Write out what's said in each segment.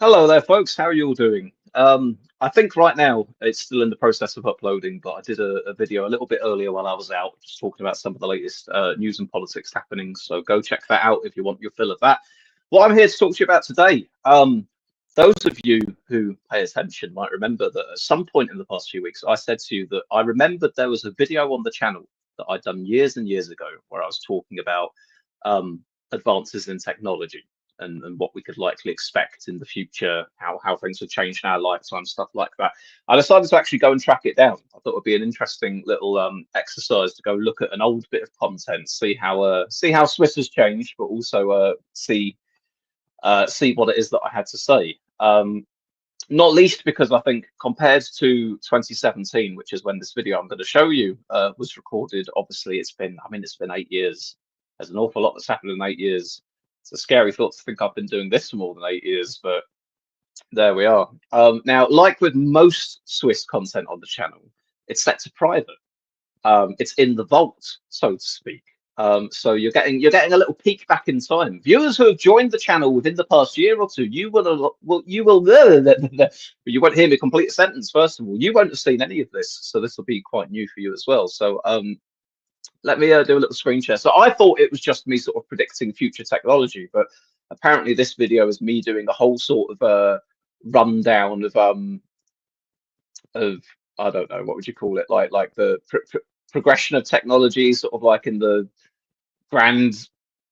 Hello there, folks. How are you all doing? I think right now it's still in the process of uploading, but I did a video a little bit earlier while I was out, just talking about some of the latest news and politics happenings. So go check that out if you want your fill of that. What I'm here to talk to you about today, those of you who pay attention might remember that at some point in the past few weeks, I said to you that I remembered there was a video on the channel that I'd done years and years ago where I was talking about advances in technology and what we could likely expect in the future, how things would change in our lifetime, stuff like that. I decided to actually go and track it down. I thought it would be an interesting little exercise to go look at an old bit of content, see how Swiss has changed, but also see what it is that I had to say. Not least because I think compared to 2017, which is when this video I'm going to show you was recorded, obviously it's been 8 years. There's an awful lot that's happened in 8 years. It's a scary thought to think I've been doing this for more than 8 years, but there we are. Now, like with most Swiss content on the channel, it's set to private. It's in the vault, so to speak. So you're getting a little peek back in time. Viewers who have joined the channel within the past year or two, you won't hear me complete a sentence. First of all, you won't have seen any of this, so this will be quite new for you as well. So let me do a little screen share. So I thought it was just me sort of predicting future technology, but apparently this video is me doing a whole sort of rundown of I don't know, what would you call it, like the progression of technology, sort of like in the grand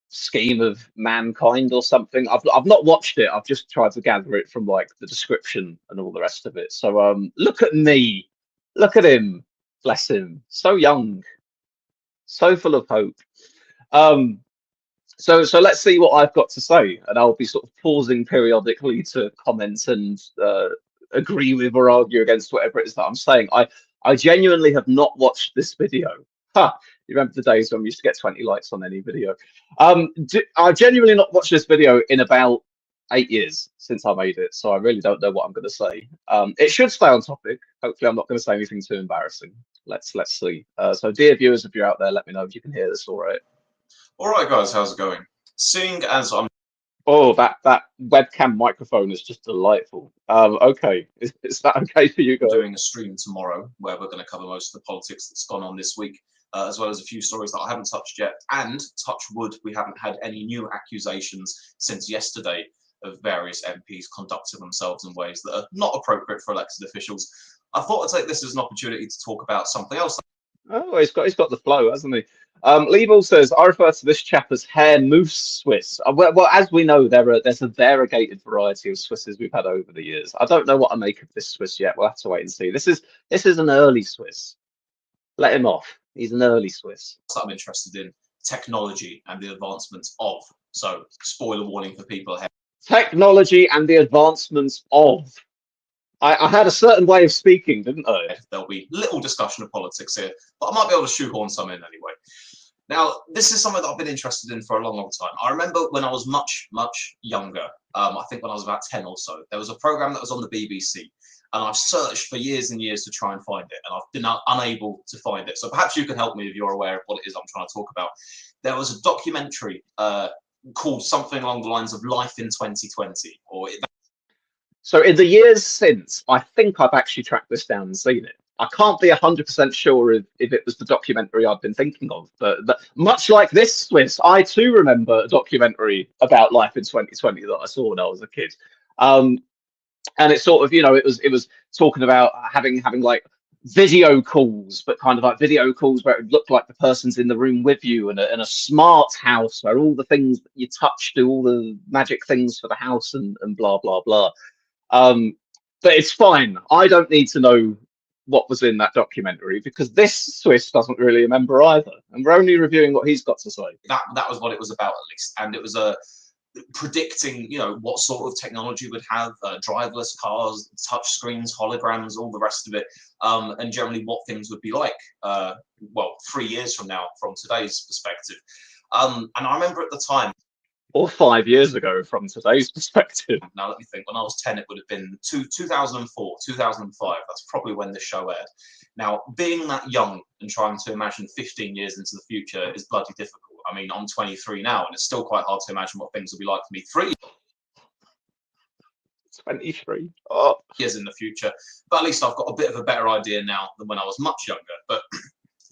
scheme of mankind or something. I've not watched it. I've just tried to gather it from like the description and all the rest of it. So look at me, look at him, bless him, so young, so full of hope. So let's see what I've got to say, and I'll be sort of pausing periodically to comment and agree with or argue against whatever it is that I'm saying. I genuinely have not watched this video. Ha! You remember the days when we used to get 20 likes on any video? I've genuinely not watched this video in about 8 years since I made it, so I really don't know what I'm going to say. It should stay on topic. Hopefully, I'm not going to say anything too embarrassing. Let's see. So, dear viewers, if you're out there, let me know if you can hear this all right. All right, guys, how's it going? Seeing as I'm Oh, that webcam microphone is just delightful. Okay, is that okay for you guys? doing a stream tomorrow where we're going to cover most of the politics that's gone on this week, as well as a few stories that I haven't touched yet. And touch wood, we haven't had any new accusations since yesterday of various MPs conducting themselves in ways that are not appropriate for elected officials. I thought I'd take this as an opportunity to talk about something else. Oh, he's got the flow, hasn't he? Level says, I refer to this chap as Hair Moose Swiss. Well, as we know, there's a variegated variety of Swisses we've had over the years. I don't know what I make of this Swiss yet. We'll have to wait and see. This is an early Swiss. Let him off. He's an early Swiss. That I'm interested in technology and the advancements of. So, spoiler warning for people ahead. Technology and the advancements of. I had a certain way of speaking, didn't I? There'll be little discussion of politics here, but I might be able to shoehorn some in anyway. Now, this is something that I've been interested in for a long time. I remember when I was much, much younger, I think when I was about 10 or so, there was a program that was on the BBC, and I've searched for years and years to try and find it, and I've been unable to find it. So perhaps you can help me if you're aware of what it is I'm trying to talk about. There was a documentary called something along the lines of Life in 2020, or So in the years since, I think I've actually tracked this down and seen it. I can't be 100% sure if it was the documentary I've been thinking of, but much like this Swiss, I too remember a documentary about life in 2020 that I saw when I was a kid. And it's sort of, it was talking about having like video calls, but kind of like video calls where it looked like the person's in the room with you, and a smart house where all the things that you touch do all the magic things for the house and blah, blah, blah. But it's fine. I don't need to know what was in that documentary because this Swiss doesn't really remember either, and we're only reviewing what he's got to say. That was what it was about, at least, and it was predicting, what sort of technology would have driverless cars, touch screens, holograms, all the rest of it, and generally what things would be like. 3 years from now, from today's perspective, and I remember at the time. Or 5 years ago from today's perspective. Now let me think. When I was 10, it would have been 2004, 2005. That's probably when the show aired. Now, being that young and trying to imagine 15 years into the future is bloody difficult. I mean, I'm 23 now, and it's still quite hard to imagine what things will be like for me 23. Oh. Years in the future, but at least I've got a bit of a better idea now than when I was much younger. But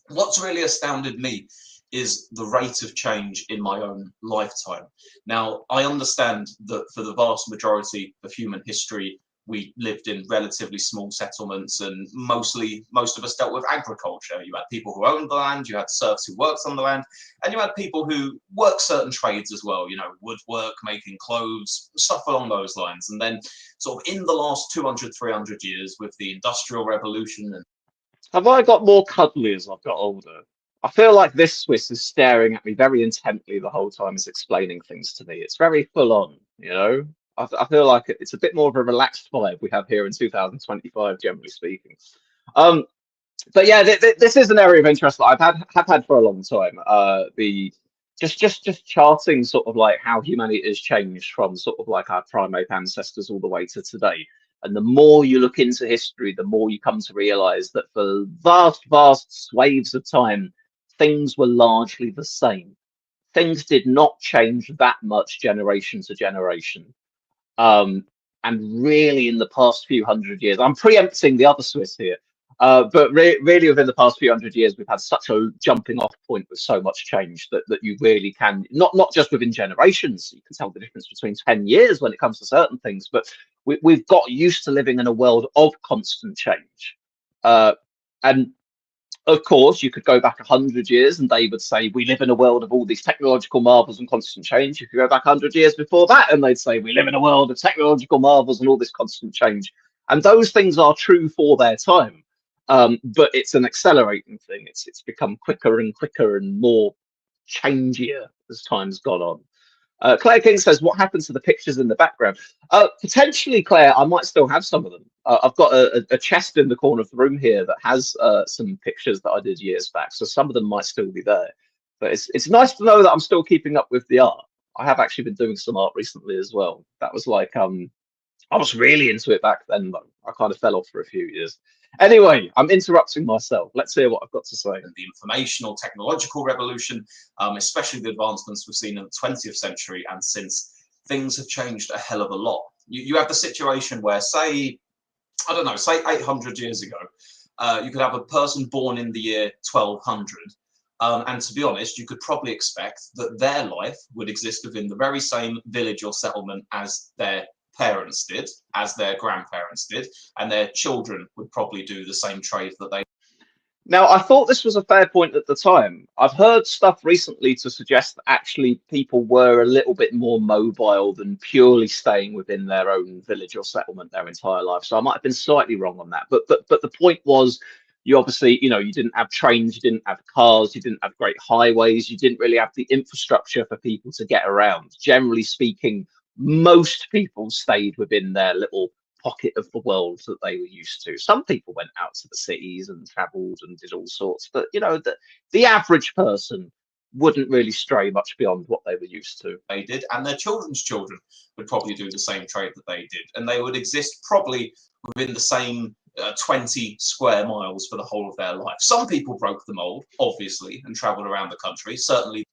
what's really astounded me is the rate of change in my own lifetime. Now, I understand that for the vast majority of human history, we lived in relatively small settlements, and most of us dealt with agriculture. You had people who owned the land, you had serfs who worked on the land, and you had people who worked certain trades as well, you know, woodwork, making clothes, stuff along those lines. And then sort of in the last 200, 300 years with the Industrial Revolution. And Have I got more cuddly as I've got older? I feel like this Swiss is staring at me very intently the whole time he's explaining things to me. It's very full on, you know? I feel like it's a bit more of a relaxed vibe we have here in 2025, generally speaking. Um, but yeah, this is an area of interest that have had for a long time. The just charting sort of like how humanity has changed from sort of like our primate ancestors all the way to today. And the more you look into history, the more you come to realize that for vast swathes of time, things were largely the same. Things did not change that much generation to generation. Um, and really, in the past few hundred years, I'm preempting the other Swiss here, but really within the past few hundred years, we've had such a jumping off point with so much change that you really can, not just within generations, you can tell the difference between 10 years when it comes to certain things, but we've got used to living in a world of constant change. And of course, you could go back 100 years and they would say, we live in a world of all these technological marvels and constant change. You could go back 100 years before that and they'd say, we live in a world of technological marvels and all this constant change. And those things are true for their time. But it's an accelerating thing. It's become quicker and more changier as time's gone on. Claire King says, what happened to the pictures in the background? Potentially, Claire, I might still have some of them. I've got a chest in the corner of the room here that has some pictures that I did years back. So some of them might still be there. But it's nice to know that I'm still keeping up with the art. I have actually been doing some art recently as well. That was like, I was really into it back then, though. I kind of fell off for a few years. Anyway, I'm interrupting myself. Let's hear what I've got to say. The informational technological revolution, especially the advancements we've seen in the 20th century and since, things have changed a hell of a lot. You have the situation where, say, I don't know, say 800 years ago, you could have a person born in the year 1200. And to be honest, you could probably expect that their life would exist within the very same village or settlement as their parents did, as their grandparents did, and their children would probably do the same trade that they. Now, I thought this was a fair point at the time. I've heard stuff recently to suggest that actually people were a little bit more mobile than purely staying within their own village or settlement their entire life. So I might have been slightly wrong on that. But the point was, you obviously, you know, you didn't have trains, you didn't have cars, you didn't have great highways, you didn't really have the infrastructure for people to get around. Generally speaking, most people stayed within their little pocket of the world that they were used to. Some people went out to the cities and traveled and did all sorts, but you know, the average person wouldn't really stray much beyond what they were used to. They did, and their children's children would probably do the same trade that they did, and they would exist probably within the same 20 square miles for the whole of their life. Some people broke the mold, obviously, and traveled around the country. Certainly.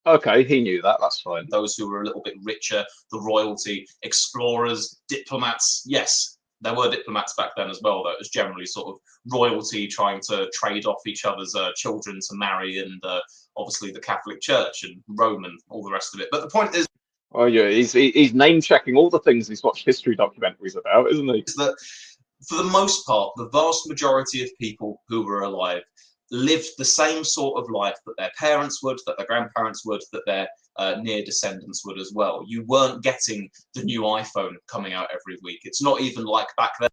Okay, he knew that. That's fine. Those who were a little bit richer, the royalty, explorers, diplomats. Yes, there were diplomats back then as well. That was generally sort of royalty trying to trade off each other's children to marry, and obviously the Catholic Church and Rome and all the rest of it. But the point is, oh yeah, he's name checking all the things he's watched history documentaries about, isn't he? Is that for the most part, the vast majority of people who were alive lived the same sort of life that their parents would, that their grandparents would, that their near descendants would as well. You weren't getting the new iPhone coming out every week. It's not even like back then.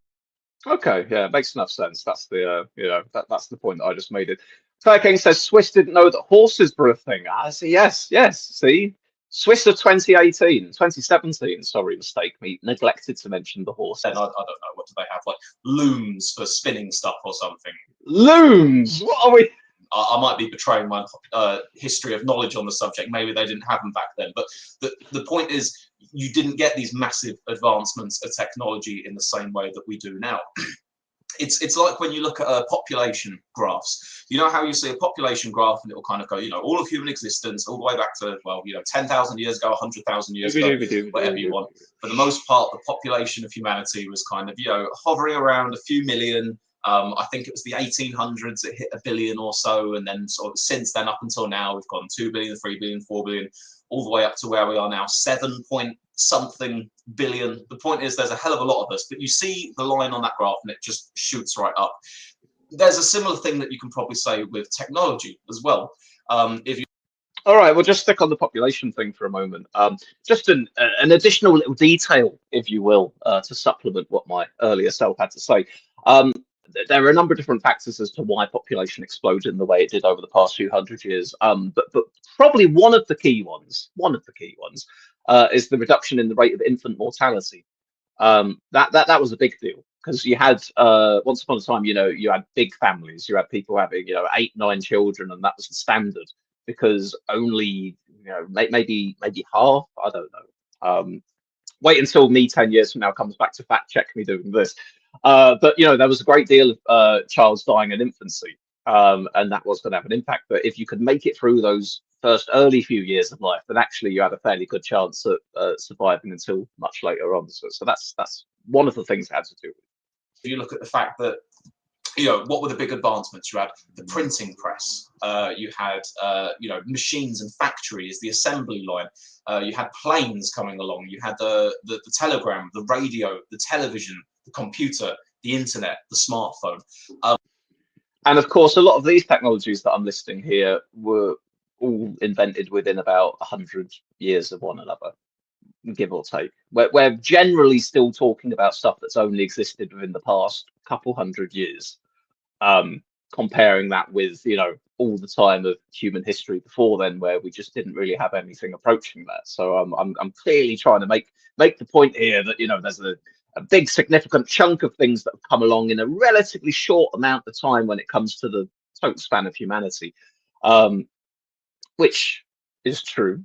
Okay, yeah, it makes enough sense. That's the you know, that's the point that I just made. It. Fair King says Swiss didn't know that horses were a thing. I see. Yes. See, Swiss of 2017. Sorry, mistake. Me neglected to mention the horse. I don't know. What do they have? Like looms for spinning stuff or something? Looms? What are we? I might be betraying my history of knowledge on the subject. Maybe they didn't have them back then. But the point is, you didn't get these massive advancements of technology in the same way that we do now. it's like when you look at population graphs. You know how you see a population graph and it will kind of go, all of human existence all the way back to, well, 10,000 years ago, 100,000 years ago, whatever you want. For the most part, the population of humanity was kind of, hovering around a few million. I think it was the 1800s, it hit 1 billion or so. And then sort of since then up until now, we've gone 2 billion, 3 billion, 4 billion, all the way up to where we are now, 7 point something billion. The point is there's a hell of a lot of us, but you see the line on that graph and it just shoots right up. There's a similar thing that you can probably say with technology as well. If you All right, we'll just stick on the population thing for a moment. Just an additional little detail, if you will, to supplement what my earlier self had to say. There are a number of different factors as to why population exploded in the way it did over the past few hundred years. But probably one of the key ones, is the reduction in the rate of infant mortality. That was a big deal because you had once upon a time, you had big families, you had people having 8, 9 children, and that was the standard because only maybe half, I don't know. Wait until me 10 years from now comes back to fact check me doing this. But there was a great deal of child's dying in infancy, and that was going to have an impact. But if you could make it through those first early few years of life, then actually you had a fairly good chance at surviving until much later on. So that's one of the things it had to do with. If you look at the fact that what were the big advancements? You had the printing press, you had machines and factories, the assembly line, you had planes coming along, you had the telegram, the radio, the television, the computer, the internet, the smartphone. And of course, a lot of these technologies that I'm listing here were all invented within about 100 years of one another, give or take. We're generally still talking about stuff that's only existed within the past couple hundred years, comparing that with all the time of human history before then, where we just didn't really have anything approaching that. So I'm clearly trying to make the point here that there's a big significant chunk of things that have come along in a relatively short amount of time when it comes to the total span of humanity, which is true.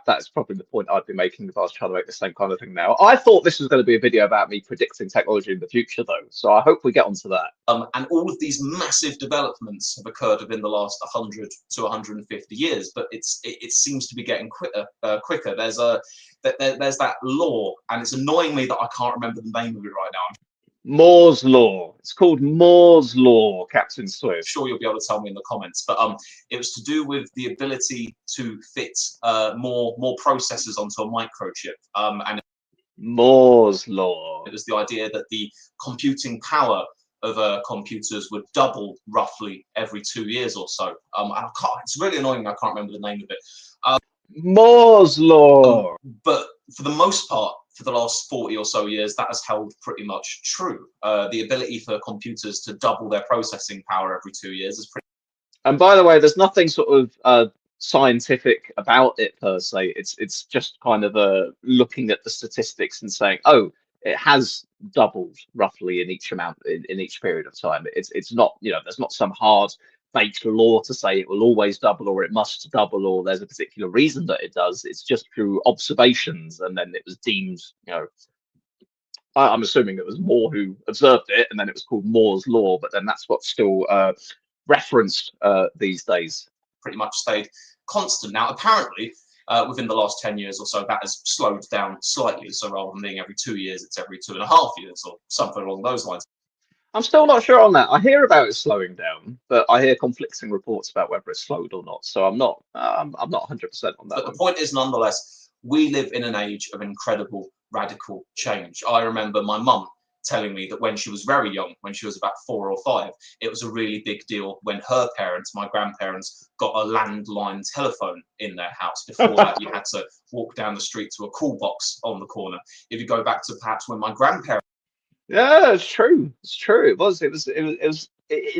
That's probably the point I'd be making if I was trying to make the same kind of thing now. I thought this was going to be a video about me predicting technology in the future, though, so I hope we get onto that. And all of these massive developments have occurred within the last 100 to 150 years, but it seems to be getting quicker. There's that law, and it's annoying me that I can't remember the name of it right now. Moore's law. It's called Moore's law, Captain Swift. I'm sure you'll be able to tell me in the comments, but it was to do with the ability to fit more processors onto a microchip, and Moore's law. It was the idea that the computing power of computers would double roughly every 2 years or so. It's really annoying. I can't remember the name of it. Moore's law. But for the most part, for the last 40 or so years, that has held pretty much true. The ability for computers to double their processing power every 2 years is pretty. And by the way, there's nothing sort of scientific about it per se. It's just kind of looking at the statistics and saying, oh, it has doubled roughly in each amount in each period of time. It's not, there's not some hard baked law to say it will always double or it must double or there's a particular reason that it does. It's just through observations, and then it was deemed, I'm assuming it was Moore who observed it, and then it was called Moore's law, but then that's what's still referenced these days. Pretty much stayed constant. Now, apparently, within the last 10 years or so, that has slowed down slightly. So rather than being every 2 years, it's every 2.5 years or something along those lines. I'm still not sure on that. I hear about it slowing down, but I hear conflicting reports about whether it's slowed or not. So I'm not 100% on that. But the point is, nonetheless, we live in an age of incredible radical change. I remember my mum telling me that when she was very young, when she was about 4 or 5, it was a really big deal when her parents, my grandparents, got a landline telephone in their house. Before that, you had to walk down the street to a call box on the corner. If you go back to perhaps when my grandparents. Yeah, it's true. It's true. It was.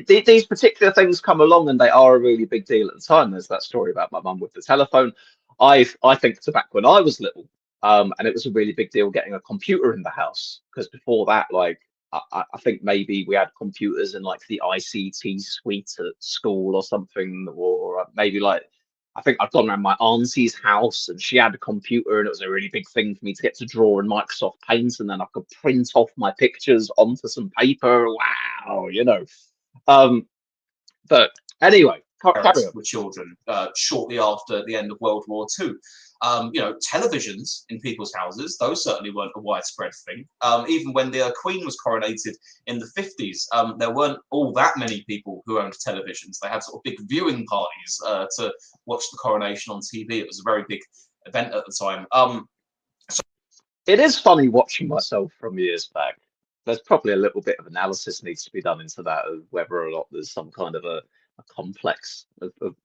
These particular things come along, and they are a really big deal at the time. There's that story about my mum with the telephone. I think to back when I was little, and it was a really big deal getting a computer in the house, because before that, like I think maybe we had computers in like the ICT suite at school or something, or maybe like I think I'd gone around my auntie's house and she had a computer and it was a really big thing for me to get to draw in Microsoft Paint and then I could print off my pictures onto some paper. Wow, you know. Um, but anyway, carry on. with children shortly after the end of World War II. Televisions in people's houses, those certainly weren't a widespread thing. Even when the Queen was coronated in the 50s, there weren't all that many people who owned televisions. They had sort of big viewing parties to watch the coronation on TV. It was a very big event at the time. It is funny watching myself from years back. There's probably a little bit of analysis needs to be done into that, of whether or not there's some kind of a complex of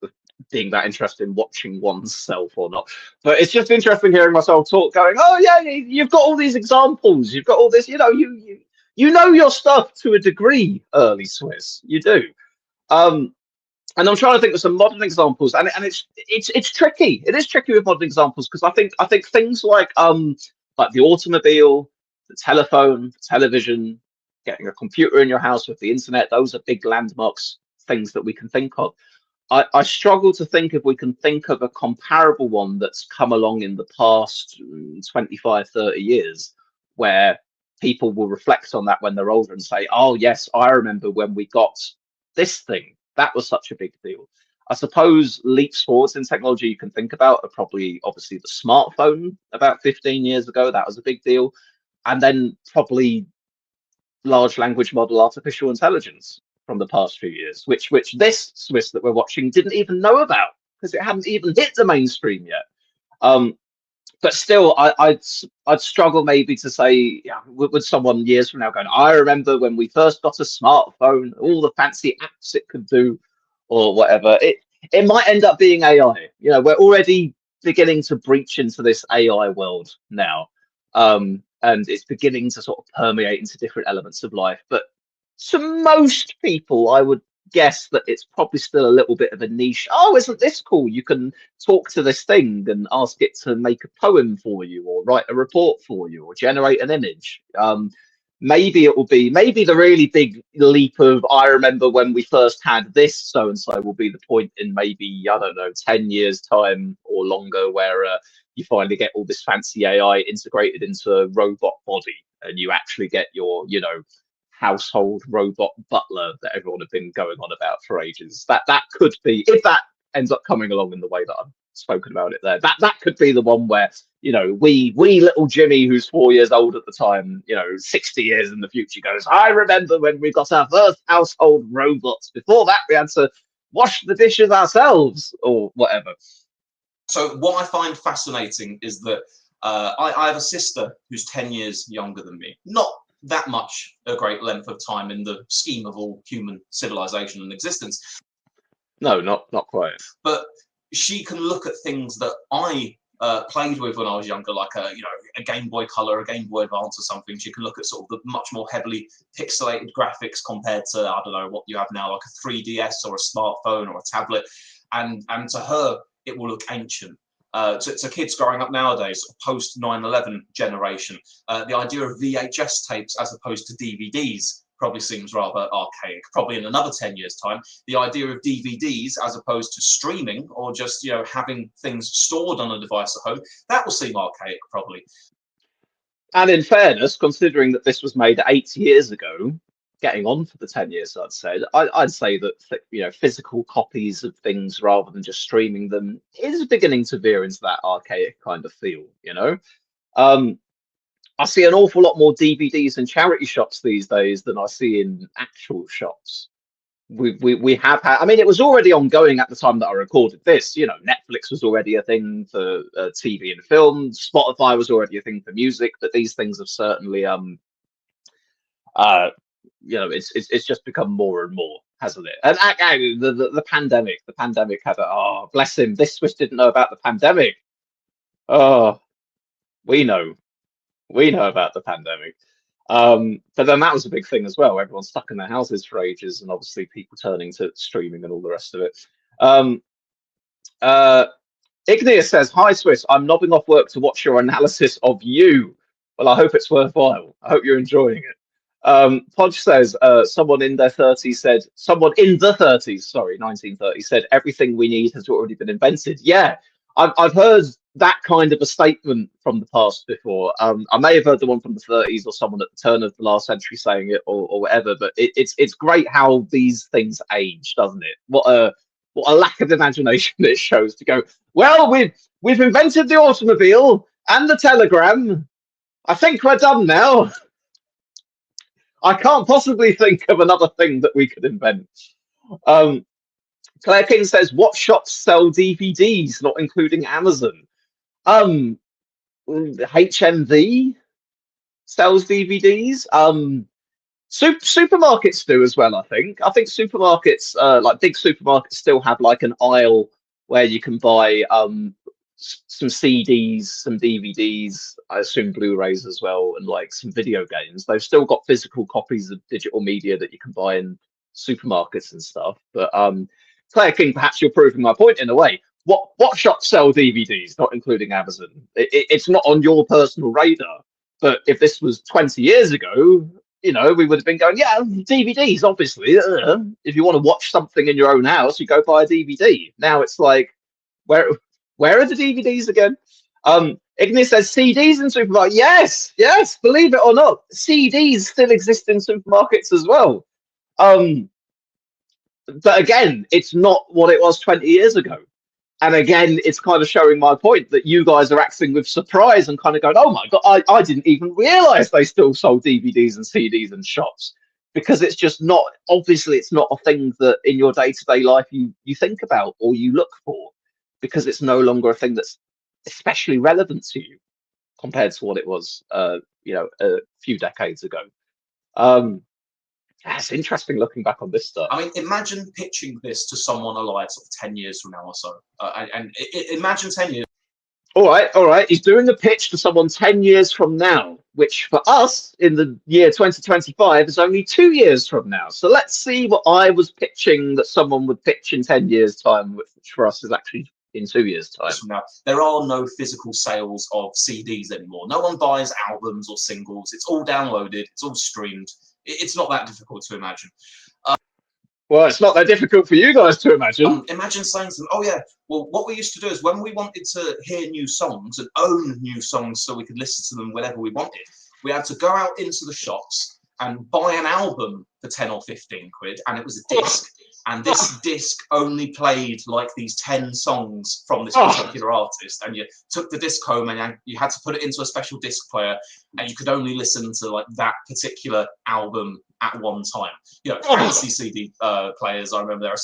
being that interested in watching oneself or not. But it's just interesting hearing myself talk, going, "Oh yeah, you've got all these examples, you've got all this, you know your stuff to a degree, early Swiss, you do." And I'm trying to think of some modern examples, and it's tricky. It is tricky with modern examples because I think things like the automobile, the telephone, the television, getting a computer in your house with the internet, those are big landmarks, things that we can think of. I struggle to think if we can think of a comparable one that's come along in the past 25, 30 years where people will reflect on that when they're older and say, oh, yes, I remember when we got this thing. That was such a big deal. I suppose leaps forwards in technology you can think about are probably obviously the smartphone about 15 years ago. That was a big deal. And then probably large language model artificial intelligence from the past few years, which this Swiss that we're watching didn't even know about because it hadn't even hit the mainstream yet. But still, I'd struggle maybe to say, yeah, with someone years from now going, I remember when we first got a smartphone, all the fancy apps it could do, or whatever. It might end up being AI. You know, we're already beginning to breach into this AI world now, and it's beginning to sort of permeate into different elements of life. But to most people, I would guess that it's probably still a little bit of a niche. Oh, isn't this cool? You can talk to this thing and ask it to make a poem for you or write a report for you or generate an image. Maybe it will be, maybe the really big leap of I remember when we first had this so and so will be the point in maybe, I don't know, 10 years time or longer where you finally get all this fancy AI integrated into a robot body and you actually get your, household robot butler that everyone had been going on about for ages. That could be, if that ends up coming along in the way that I've spoken about it there, that could be the one where, we little Jimmy, who's 4 years old at the time, 60 years in the future, goes, I remember when we got our first household robots. Before that, we had to wash the dishes ourselves or whatever. So what I find fascinating is that I have a sister who's 10 years younger than me. Not that much a great length of time in the scheme of all human civilization and existence. No, not quite. But she can look at things that I played with when I was younger, like a Game Boy Color, a Game Boy Advance or something. She can look at sort of the much more heavily pixelated graphics compared to, I don't know, what you have now, like a 3DS or a smartphone or a tablet. And to her, it will look ancient. To kids growing up nowadays, post 9/11 generation, the idea of VHS tapes as opposed to DVDs probably seems rather archaic. Probably in another 10 years' time, the idea of DVDs as opposed to streaming or just having things stored on a device at home, that will seem archaic probably. And in fairness, considering that this was made 8 years ago, getting on for the 10 years, I'd say that physical copies of things rather than just streaming them is beginning to veer into that archaic kind of feel. I see an awful lot more DVDs in charity shops these days than I see in actual shops. We have had, I mean, it was already ongoing at the time that I recorded this. Netflix was already a thing for TV and film. Spotify was already a thing for music, but these things have certainly it's just become more and more, hasn't it? And the pandemic had bless him, this Swiss didn't know about the pandemic. Oh, we know about the pandemic. But then that was a big thing as well. Everyone's stuck in their houses for ages, and obviously people turning to streaming and all the rest of it. Igneous says, hi Swiss, I'm nobbing off work to watch your analysis of you. Well, I hope it's worthwhile. I hope you're enjoying it. Podge says someone in their 30s said, someone in the 30s, sorry, 1930, said everything we need has already been invented. Yeah, I've heard that kind of a statement from the past before. I may have heard the one from the 30s or someone at the turn of the last century saying it or whatever, but it's great how these things age, doesn't it? What a lack of imagination it shows to go, well, we've invented the automobile and the telegram. I think we're done now. I can't possibly think of another thing that we could invent. Um, Claire King says, what shops sell DVDs, not including Amazon? HMV sells DVDs. Supermarkets do as well, I think. I think supermarkets, like big supermarkets, still have like an aisle where you can buy some CDs, some DVDs, I assume Blu-rays as well, and like some video games. They've still got physical copies of digital media that you can buy in supermarkets and stuff. But Claire King, perhaps you're proving my point in a way. What shops sell DVDs, not including Amazon? It's not on your personal radar. But if this was 20 years ago, you know, we would have been going, yeah, DVDs, obviously. If you want to watch something in your own house, you go buy a DVD. Now it's like, where are the DVDs again? Ignis says CDs in supermarkets. Yes, believe it or not, CDs still exist in supermarkets as well. But again, it's not what it was 20 years ago. And again, it's kind of showing my point that you guys are acting with surprise and kind of going, oh my God, I didn't even realize they still sold DVDs and CDs in shops. Because it's just not, obviously, it's not a thing that in your day-to-day life you think about or you look for, because it's no longer a thing that's especially relevant to you compared to what it was, you know, a few decades ago. It's interesting looking back on this stuff. I mean, imagine pitching this to someone alive sort of 10 years from now or so. Imagine 10 years. All right. He's doing a pitch to someone 10 years from now, which for us in the year 2025 is only 2 years from now. So let's see what I was pitching that someone would pitch in 10 years' time, which for us is actually in 2 years' time. Now, there are no physical sales of CDs anymore. No one buys albums or singles. It's all downloaded. It's all streamed. It's not that difficult to imagine. Well, it's not that difficult for you guys to imagine. Imagine saying to them, oh yeah, well, what we used to do is when we wanted to hear new songs and own new songs so we could listen to them whenever we wanted, we had to go out into the shops and buy an album for 10 or 15 quid, and it was a disc. And this disc only played like these 10 songs from this particular artist. And you took the disc home and you had to put it into a special disc player, and you could only listen to like that particular album at one time. You know, fancy CD players, I remember there are.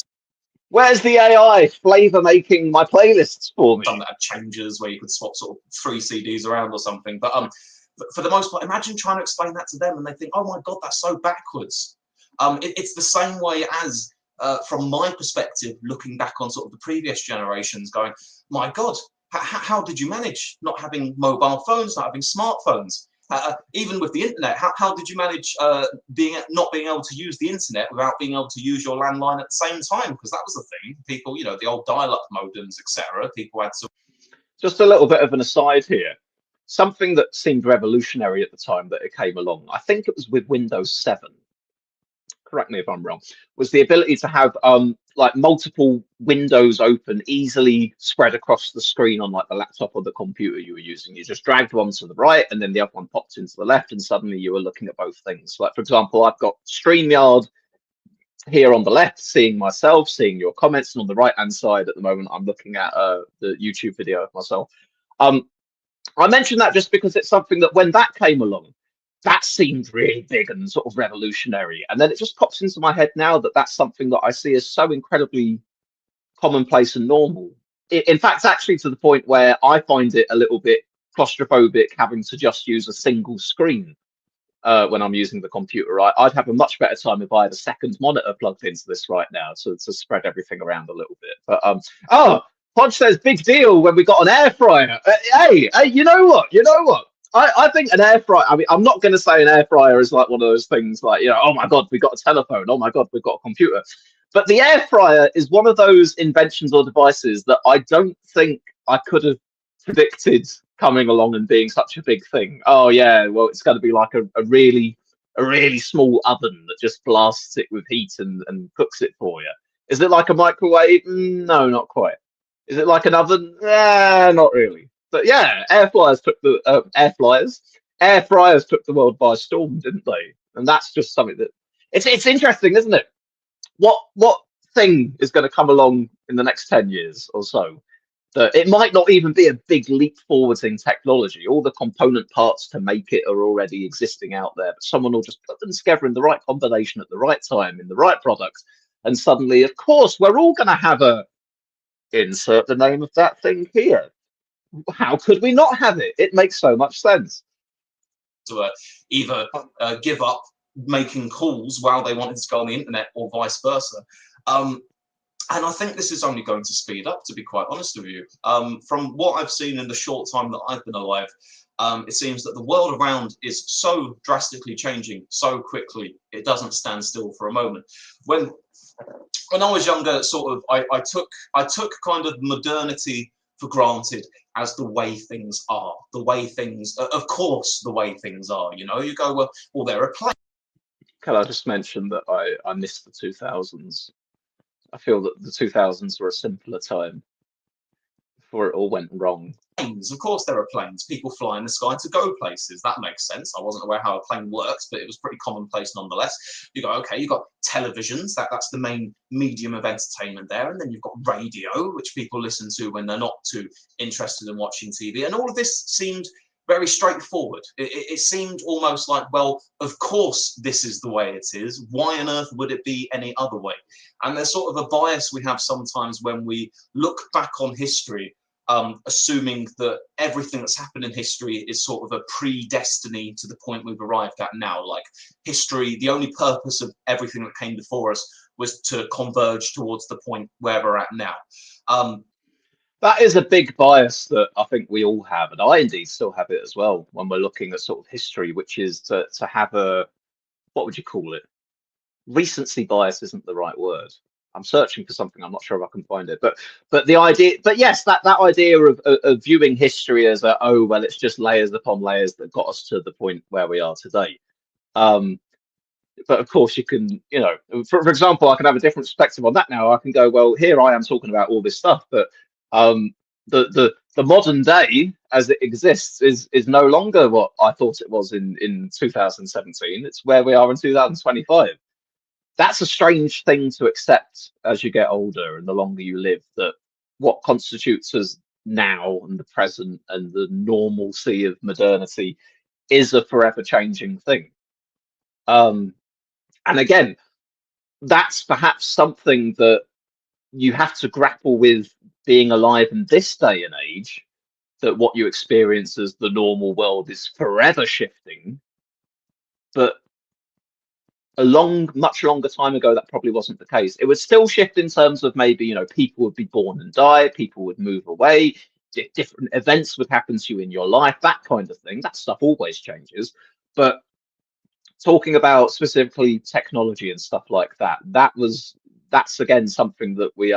Where's the AI flavor making my playlists for me? Some that had changes where you could swap sort of 3 CDs around or something. But for the most part, imagine trying to explain that to them and they think, oh my God, that's so backwards. It's the same way as, from my perspective, looking back on sort of the previous generations, going, my God, how did you manage not having mobile phones, not having smartphones? Even with the internet, how did you manage not being able to use the internet without being able to use your landline at the same time? Because that was the thing. People, you know, the old dial-up modems, etc. People had to. Just a little bit of an aside here. Something that seemed revolutionary at the time that it came along, I think it was with Windows 7. Correct me if I'm wrong, was the ability to have like multiple windows open, easily spread across the screen on like the laptop or the computer you were using. You just dragged one to the right and then the other one popped into the left, and suddenly you were looking at both things. Like, for example, I've got StreamYard here on the left, seeing myself, seeing your comments, and on the right hand side at the moment I'm looking at the YouTube video of myself. I mentioned that just because it's something that when that came along, that seemed really big and sort of revolutionary. And then it just pops into my head now that that's something that I see as so incredibly commonplace and normal. In fact, actually to the point where I find it a little bit claustrophobic having to just use a single screen when I'm using the computer. I'd have a much better time if I had a second monitor plugged into this right now to spread everything around a little bit. But Podge says, big deal when we got an air fryer. Hey, you know what? I think an air fryer, I mean, I'm not going to say an air fryer is like one of those things like, you know, oh my God, we got a telephone. Oh my God, we've got a computer. But the air fryer is one of those inventions or devices that I don't think I could have predicted coming along and being such a big thing. Oh yeah, well, it's going to be like a really a really small oven that just blasts it with heat and cooks it for you? Is it like a microwave? No, not quite. Is it like an oven? Not really. But yeah, air fryers took the world by storm, didn't they? And that's just something that it's interesting, isn't it? What thing is going to come along in the next 10 years or so that it might not even be a big leap forwards in technology. All the component parts to make it are already existing out there, but someone will just put them together in the right combination at the right time in the right product, and suddenly, of course, we're all going to have a insert the name of that thing here. How could we not have it? It makes so much sense. To either give up making calls while they wanted to go on the internet or vice versa. And I think this is only going to speed up, to be quite honest with you. From what I've seen in the short time that I've been alive, it seems that the world around is so drastically changing so quickly, it doesn't stand still for a moment. When I was younger, sort of, I took kind of modernity for granted as the way things are, the way things, of course, the way things are. You know, you go, well, there are planes. Can I just mention that I missed the 2000s? I feel that the 2000s were a simpler time before it all went wrong. Of course, there are planes. People fly in the sky to go places. That makes sense. I wasn't aware how a plane works, but it was pretty commonplace nonetheless. You go, okay, you've got televisions. That's the main medium of entertainment there. And then you've got radio, which people listen to when they're not too interested in watching TV. And all of this seemed very straightforward. It seemed almost like, well, of course this is the way it is. Why on earth would it be any other way? And there's sort of a bias we have sometimes when we look back on history, assuming that everything that's happened in history is sort of a pre-destiny to the point we've arrived at now. Like history, the only purpose of everything that came before us was to converge towards the point where we're at now. That is a big bias that I think we all have, and I indeed still have it as well when we're looking at sort of history, which is to have a, what would you call it? Recency bias isn't the right word. I'm searching for something. I'm not sure if I can find it, but the idea, but yes, that idea of viewing history as a, oh well, it's just layers upon layers that got us to the point where we are today. But of course, you can, you know, for example, I can have a different perspective on that now. I can go, well, here I am talking about all this stuff, but the modern day as it exists is no longer what I thought it was in 2017. It's where we are in 2025. That's a strange thing to accept as you get older and the longer you live, that what constitutes as now and the present and the normalcy of modernity is a forever changing thing. And again, that's perhaps something that you have to grapple with being alive in this day and age, that what you experience as the normal world is forever shifting. But a much longer time ago, that probably wasn't the case. It would still shift in terms of maybe, you know, people would be born and die, people would move away, different events would happen to you in your life, that kind of thing. That stuff always changes. But talking about specifically technology and stuff like that, that's again something that we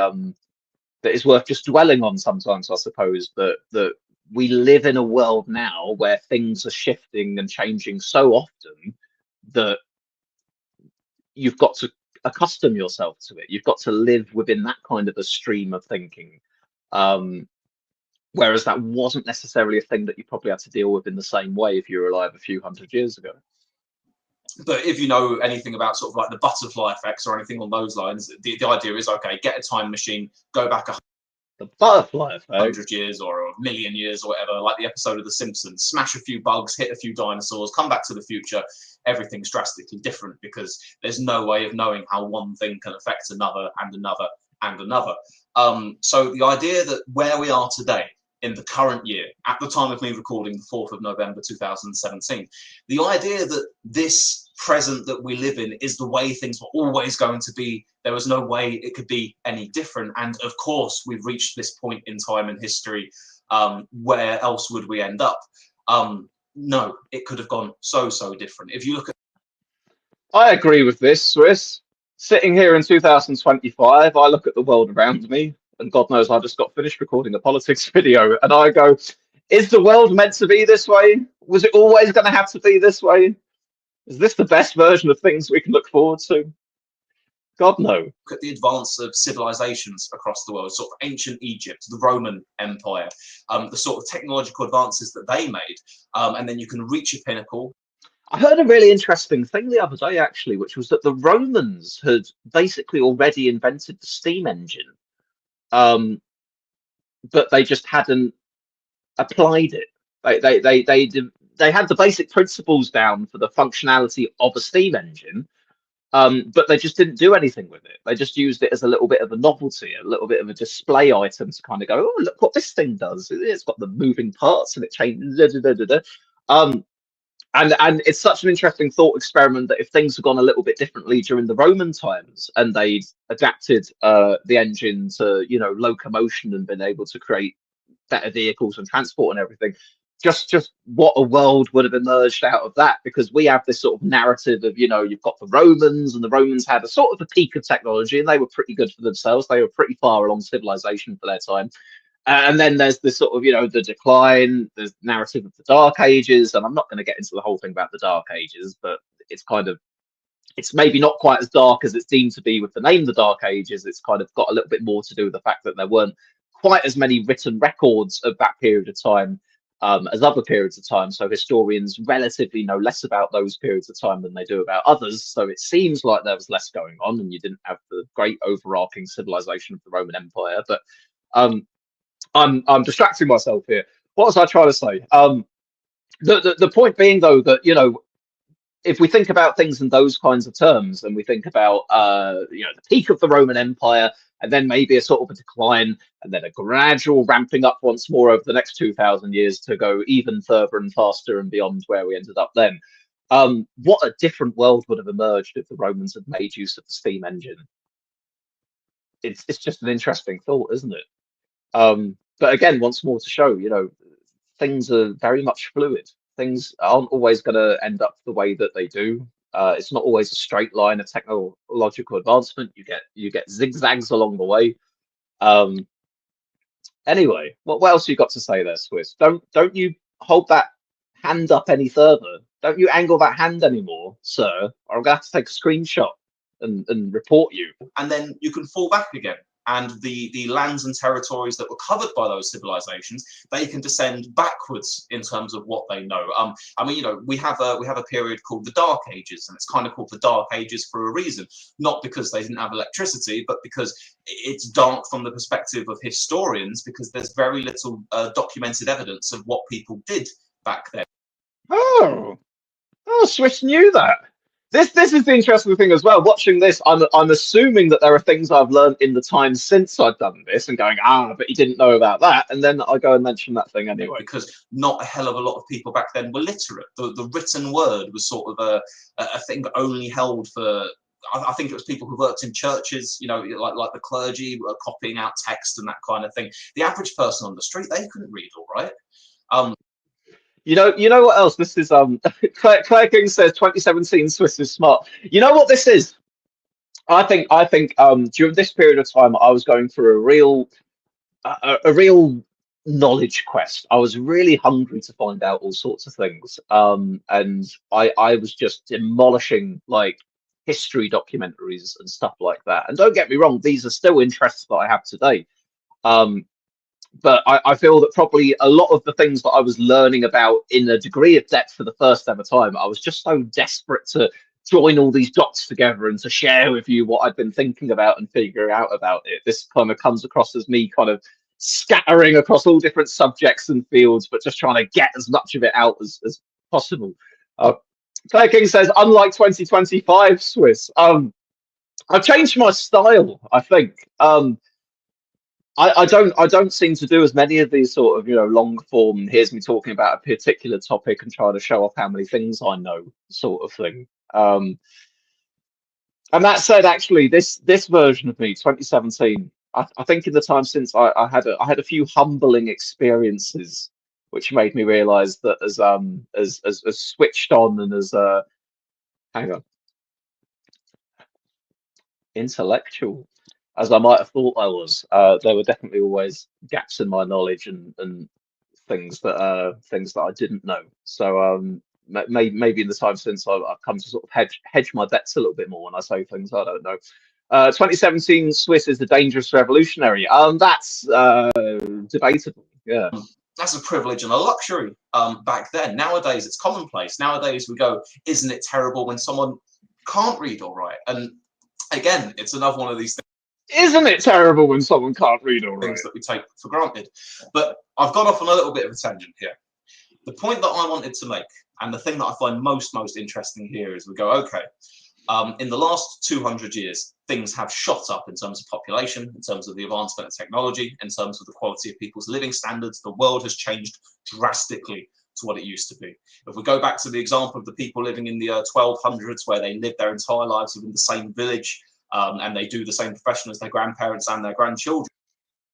that is worth just dwelling on sometimes, I suppose, that we live in a world now where things are shifting and changing so often that you've got to accustom yourself to it. You've got to live within that kind of a stream of thinking. Whereas that wasn't necessarily a thing that you probably had to deal with in the same way if you were alive a few hundred years ago. But if you know anything about sort of like the butterfly effects or anything on those lines, the idea is, okay, get a time machine, go back the butterfly effect, 100 years or a million years or whatever, like the episode of The Simpsons, smash a few bugs, hit a few dinosaurs, come back to the future, everything's drastically different because there's no way of knowing how one thing can affect another and another and another. So the idea that where we are today, in the current year, at the time of me recording, the 4th of November 2017, the idea that this present that we live in is the way things were always going to be, there was no way it could be any different. And of course, we've reached this point in time in history. Where else would we end up? No, it could have gone so different. If you look at, I agree with this, Swiss. Sitting here in 2025, I look at the world around me, and God knows I just got finished recording a politics video, and I go, is the world meant to be this way? Was it always going to have to be this way? Is this the best version of things we can look forward to? God, no. Look at the advance of civilizations across the world, sort of ancient Egypt, the Roman Empire, the sort of technological advances that they made, and then you can reach a pinnacle. I heard a really interesting thing the other day, actually, which was that the Romans had basically already invented the steam engine, um, but they just hadn't applied it. They had the basic principles down for the functionality of a steam engine, but they just didn't do anything with it. They just used it as a little bit of a novelty, a little bit of a display item to kind of go, oh, look what this thing does. It's got the moving parts and it changes. Da, da, da, da, da. And it's such an interesting thought experiment that if things had gone a little bit differently during the Roman times and they adapted the engine to, locomotion and been able to create better vehicles and transport and everything, just what a world would have emerged out of that, because we have this sort of narrative of, you've got the Romans, and the Romans had a sort of a peak of technology and they were pretty good for themselves. They were pretty far along civilization for their time. And then there's this sort of, the decline, the narrative of the Dark Ages. And I'm not going to get into the whole thing about the Dark Ages, but it's maybe not quite as dark as it's deemed to be with the name the Dark Ages. It's kind of got a little bit more to do with the fact that there weren't quite as many written records of that period of time as other periods of time. So historians relatively know less about those periods of time than they do about others. So it seems like there was less going on and you didn't have the great overarching civilization of the Roman Empire. But I'm distracting myself here. What was I trying to say? The point being, though, that if we think about things in those kinds of terms, and we think about the peak of the Roman Empire, and then maybe a sort of a decline, and then a gradual ramping up once more over the next 2,000 years to go even further and faster and beyond where we ended up then. What a different world would have emerged if the Romans had made use of the steam engine. It's just an interesting thought, isn't it? But again, once more to show, things are very much fluid. Things aren't always going to end up the way that they do. It's not always a straight line of technological advancement. You get zigzags along the way. Anyway, what else you got to say there, Swiss? Don't you hold that hand up any further. Don't you angle that hand anymore, sir, or I'm going to have to take a screenshot and report you. And then you can fall back again. And the lands and territories that were covered by those civilizations, they can descend backwards in terms of what they know. We have a period called the Dark Ages, and it's kind of called the Dark Ages for a reason, not because they didn't have electricity, but because it's dark from the perspective of historians, because there's very little documented evidence of what people did back then. Oh, Swiss knew that. This is the interesting thing as well. Watching this, I'm assuming that there are things I've learned in the time since I've done this, and going, but you didn't know about that, and then I go and mention that thing anyway. Because not a hell of a lot of people back then were literate. The written word was sort of a thing only held for. I think it was people who worked in churches, like the clergy were copying out text and that kind of thing. The average person on the street, they couldn't read all right. You know what else? This is Claire King says 2017 Swiss is smart. You know what this is? I think during this period of time I was going through a real knowledge quest. I was really hungry to find out all sorts of things. And I was just demolishing like history documentaries and stuff like that. And don't get me wrong, these are still interests that I have today. But I feel that probably a lot of the things that I was learning about in a degree of depth for the first ever time, I was just so desperate to join all these dots together and to share with you what I'd been thinking about and figure out about it. This kind of comes across as me kind of scattering across all different subjects and fields, but just trying to get as much of it out as possible. Claire King says, unlike 2025 Swiss, I've changed my style, I think. I don't seem to do as many of these sort of long form. Here's me talking about a particular topic and trying to show off how many things I know, sort of thing. And that said, actually, this version of me, 2017, I think in the time since I had a few humbling experiences, which made me realise that as switched on and as hang on, intellectual as I might have thought I was, there were definitely always gaps in my knowledge and things that I didn't know. So maybe in the time since I've come to sort of hedge my bets a little bit more when I say things. I don't know. 2017 Swiss is the dangerous revolutionary. That's debatable. Yeah. That's a privilege and a luxury back then. Nowadays, it's commonplace. Nowadays, we go, isn't it terrible when someone can't read or write? And again, it's another one of these things. Isn't it terrible when someone can't read or write? Things that we take for granted. But I've gone off on a little bit of a tangent here. The point that I wanted to make, and the thing that I find most interesting here, is we go, okay, in the last 200 years, things have shot up in terms of population, in terms of the advancement of technology, in terms of the quality of people's living standards. The world has changed drastically to what it used to be. If we go back to the example of the people living in the 1200s, where they lived their entire lives within the same village, and they do the same profession as their grandparents and their grandchildren.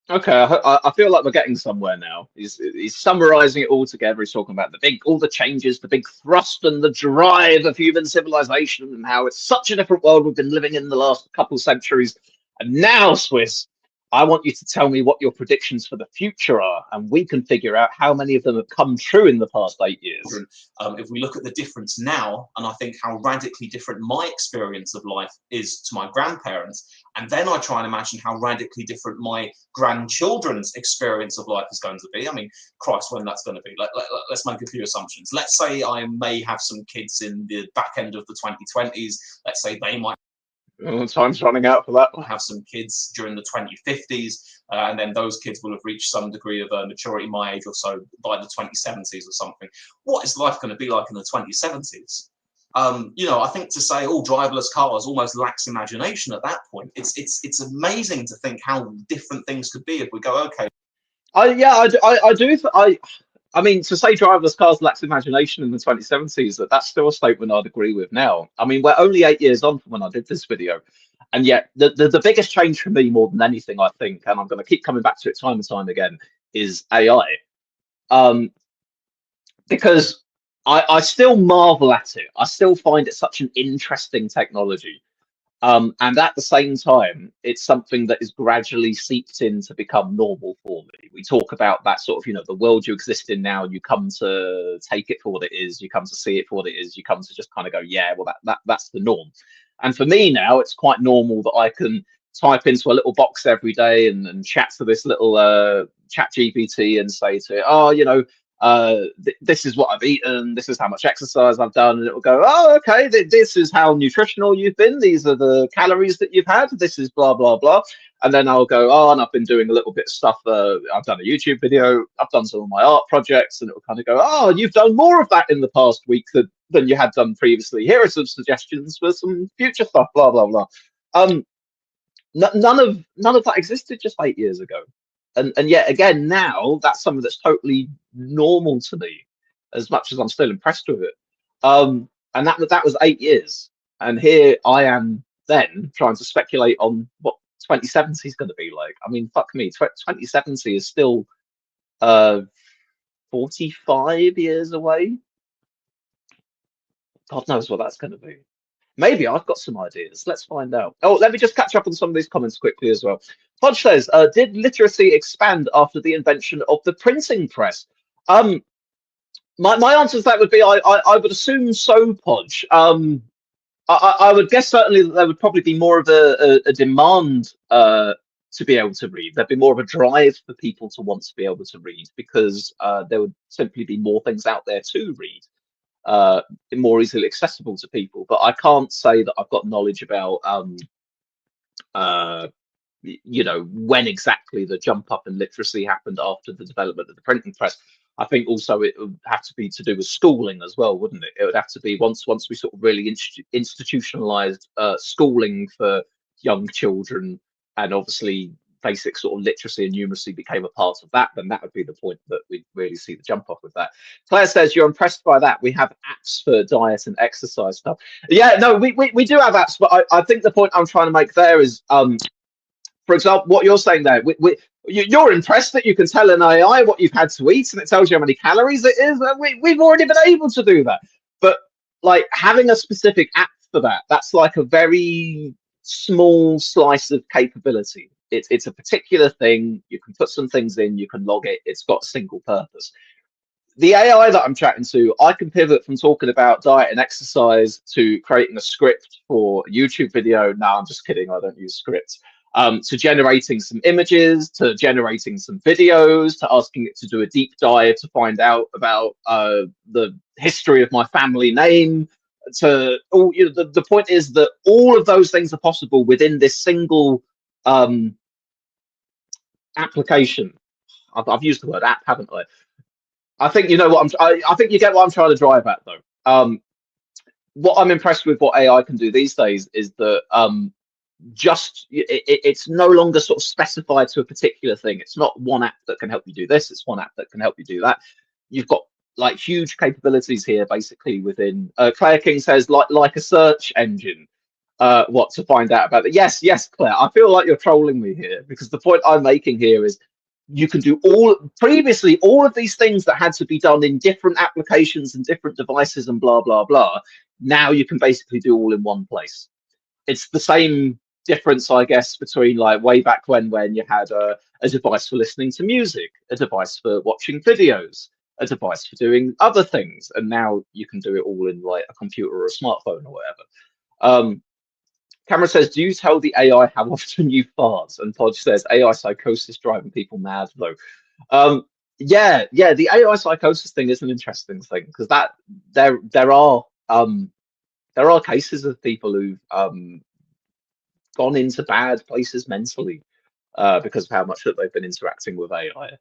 Okay, I feel like we're getting somewhere now. He's summarizing it all together. He's talking about all the changes, the big thrust and the drive of human civilization, and how it's such a different world we've been living in the last couple of centuries. And now, Swiss, I want you to tell me what your predictions for the future are, and we can figure out how many of them have come true in the past 8 years. If we look at the difference now, and I think how radically different my experience of life is to my grandparents, and then I try and imagine how radically different my grandchildren's experience of life is going to be. I mean, Christ, when that's going to be. Let's make a few assumptions. Let's say I may have some kids in the back end of the 2020s. Let's say they might. Time's running out for that. Have some kids during the 2050s, and then those kids will have reached some degree of maturity, my age or so, by the 2070s or something. What is life going to be like in the 2070s? I think to say all driverless cars almost lacks imagination at that point. It's amazing to think how different things could be if we go, okay. I mean, to say driverless cars lacks imagination in the 2070s, that's still a statement I'd agree with now. I mean, we're only 8 years on from when I did this video. And yet the biggest change for me, more than anything, I think, and I'm going to keep coming back to it time and time again, is AI. Because I still marvel at it. I still find it such an interesting technology. And at the same time, it's something that is gradually seeped in to become normal for me. We talk about that sort of, the world you exist in now, you come to take it for what it is, you come to see it for what it is, you come to just kind of go, yeah, well, that's the norm. And for me now, it's quite normal that I can type into a little box every day and chat to this little chat GPT and say to it, this is what I've eaten, this is how much exercise I've done, and it will go, oh, okay, this is how nutritional you've been, these are the calories that you've had, this is blah, blah, blah. And then I'll go, and I've been doing a little bit of stuff, I've done a YouTube video, I've done some of my art projects, and it will kind of go, you've done more of that in the past week than you had done previously. Here are some suggestions for some future stuff, blah, blah, blah. None of that existed just 8 years ago. And yet again, now that's something that's totally normal to me, as much as I'm still impressed with it. And that was 8 years. And here I am then trying to speculate on what 2070 is going to be like. I mean, fuck me, 2070 is still 45 years away. God knows what that's going to be. Maybe I've got some ideas. Let's find out. Oh, let me just catch up on some of these comments quickly as well. Podge says, did literacy expand after the invention of the printing press? My answer to that would be I would assume so, Podge. I would guess certainly that there would probably be more of a demand to be able to read. There'd be more of a drive for people to want to be able to read, because there would simply be more things out there to read. More easily accessible to people. But I can't say that I've got knowledge about when exactly the jump up in literacy happened after the development of the printing press. I think also it would have to be to do with schooling as well, wouldn't it? It would have to be once we sort of really institutionalized schooling for young children, and obviously basic sort of literacy and numeracy became a part of that, then that would be the point that we'd really see the jump off with that. Claire says, you're impressed by that. We have apps for diet and exercise stuff. Yeah, no, we do have apps, but I think the point I'm trying to make there is, for example, what you're saying there, you're impressed that you can tell an AI what you've had to eat and it tells you how many calories it is. We've already been able to do that. But like having a specific app for that, that's like a very small slice of capability. It's a particular thing. You can put some things in, you can log it. It's got a single purpose. the AI that I'm chatting to, I can pivot from talking about diet and exercise to creating a script for a YouTube video. No, I'm just kidding. I don't use scripts. To generating some images, to generating some videos, to asking it to do a deep dive to find out about the history of my family name. To all, the point is that all of those things are possible within this single application. I've used the word app, haven't I? I think you know what I think you get what I'm trying to drive at, though. What I'm impressed with what AI can do these days is that it's no longer sort of specified to a particular thing. It's not one app that can help you do this. It's one app that can help you do that. You've got like huge capabilities here, basically within. Claire King says like a search engine. What to find out about it? Yes, Claire. I feel like you're trolling me here because the point I'm making here is you can do all of these things that had to be done in different applications and different devices and blah blah blah. Now you can basically do all in one place. It's the same difference, I guess, between like way back when you had a device for listening to music, a device for watching videos, a device for doing other things, and now you can do it all in like a computer or a smartphone or whatever. Cameron says, do you tell the AI how often you fart? And Podge says, AI psychosis driving people mad, though. Yeah, the AI psychosis thing is an interesting thing because that there are cases of people who've gone into bad places mentally because of how much that they've been interacting with AI.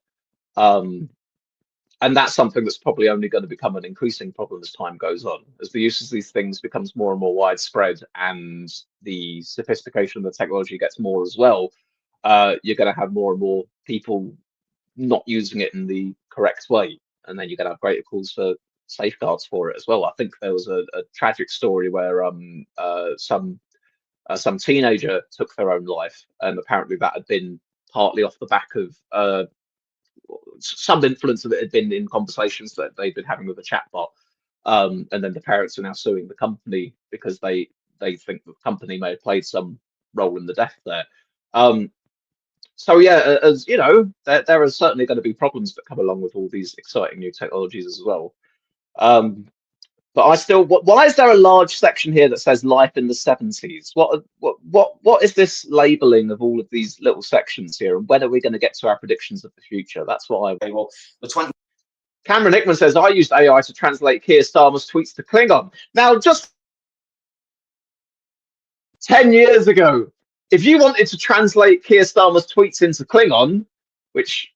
And that's something that's probably only going to become an increasing problem as time goes on. As the use of these things becomes more and more widespread and the sophistication of the technology gets more as well, you're going to have more and more people not using it in the correct way. And then you're going to have greater calls for safeguards for it as well. I think there was a tragic story where some teenager took their own life, and apparently that had been partly off the back of some influence of it had been in conversations that they'd been having with a chatbot, and then the parents are now suing the company because they think the company may have played some role in the death there. So yeah, as you know, there are certainly going to be problems that come along with all these exciting new technologies as well. But I still, why is there a large section here that says life in the 70s? What is this labeling of all of these little sections here, and when are we going to get to our predictions of the future? That's what I. Okay, well, the 20. Cameron Hickman says I used AI to translate Keir Starmer's tweets to Klingon. Now, just 10 years ago, if you wanted to translate Keir Starmer's tweets into Klingon, which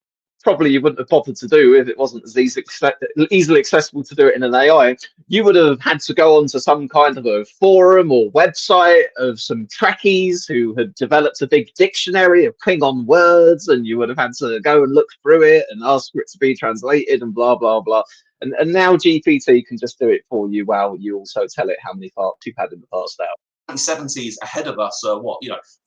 probably you wouldn't have bothered to do if it wasn't as easily accessible to do it in an AI, you would have had to go onto some kind of a forum or website of some Trekkies who had developed a big dictionary of Klingon words, and you would have had to go and look through it and ask for it to be translated and blah, blah, blah. And now GPT can just do it for you while you also tell it how many farts you've had in the past out. 70s ahead of us,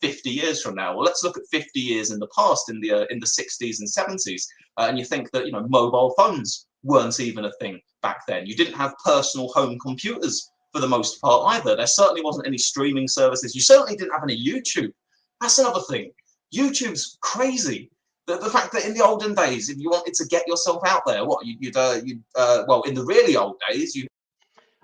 50 years from now. Well, let's look at 50 years in the past, in the 60s and 70s, and you think that mobile phones weren't even a thing back then. You didn't have personal home computers for the most part either. There certainly wasn't any streaming services. You certainly didn't have any YouTube. That's another thing. YouTube's crazy. The fact that in the olden days, if you wanted to get yourself out there, well, in the really old days,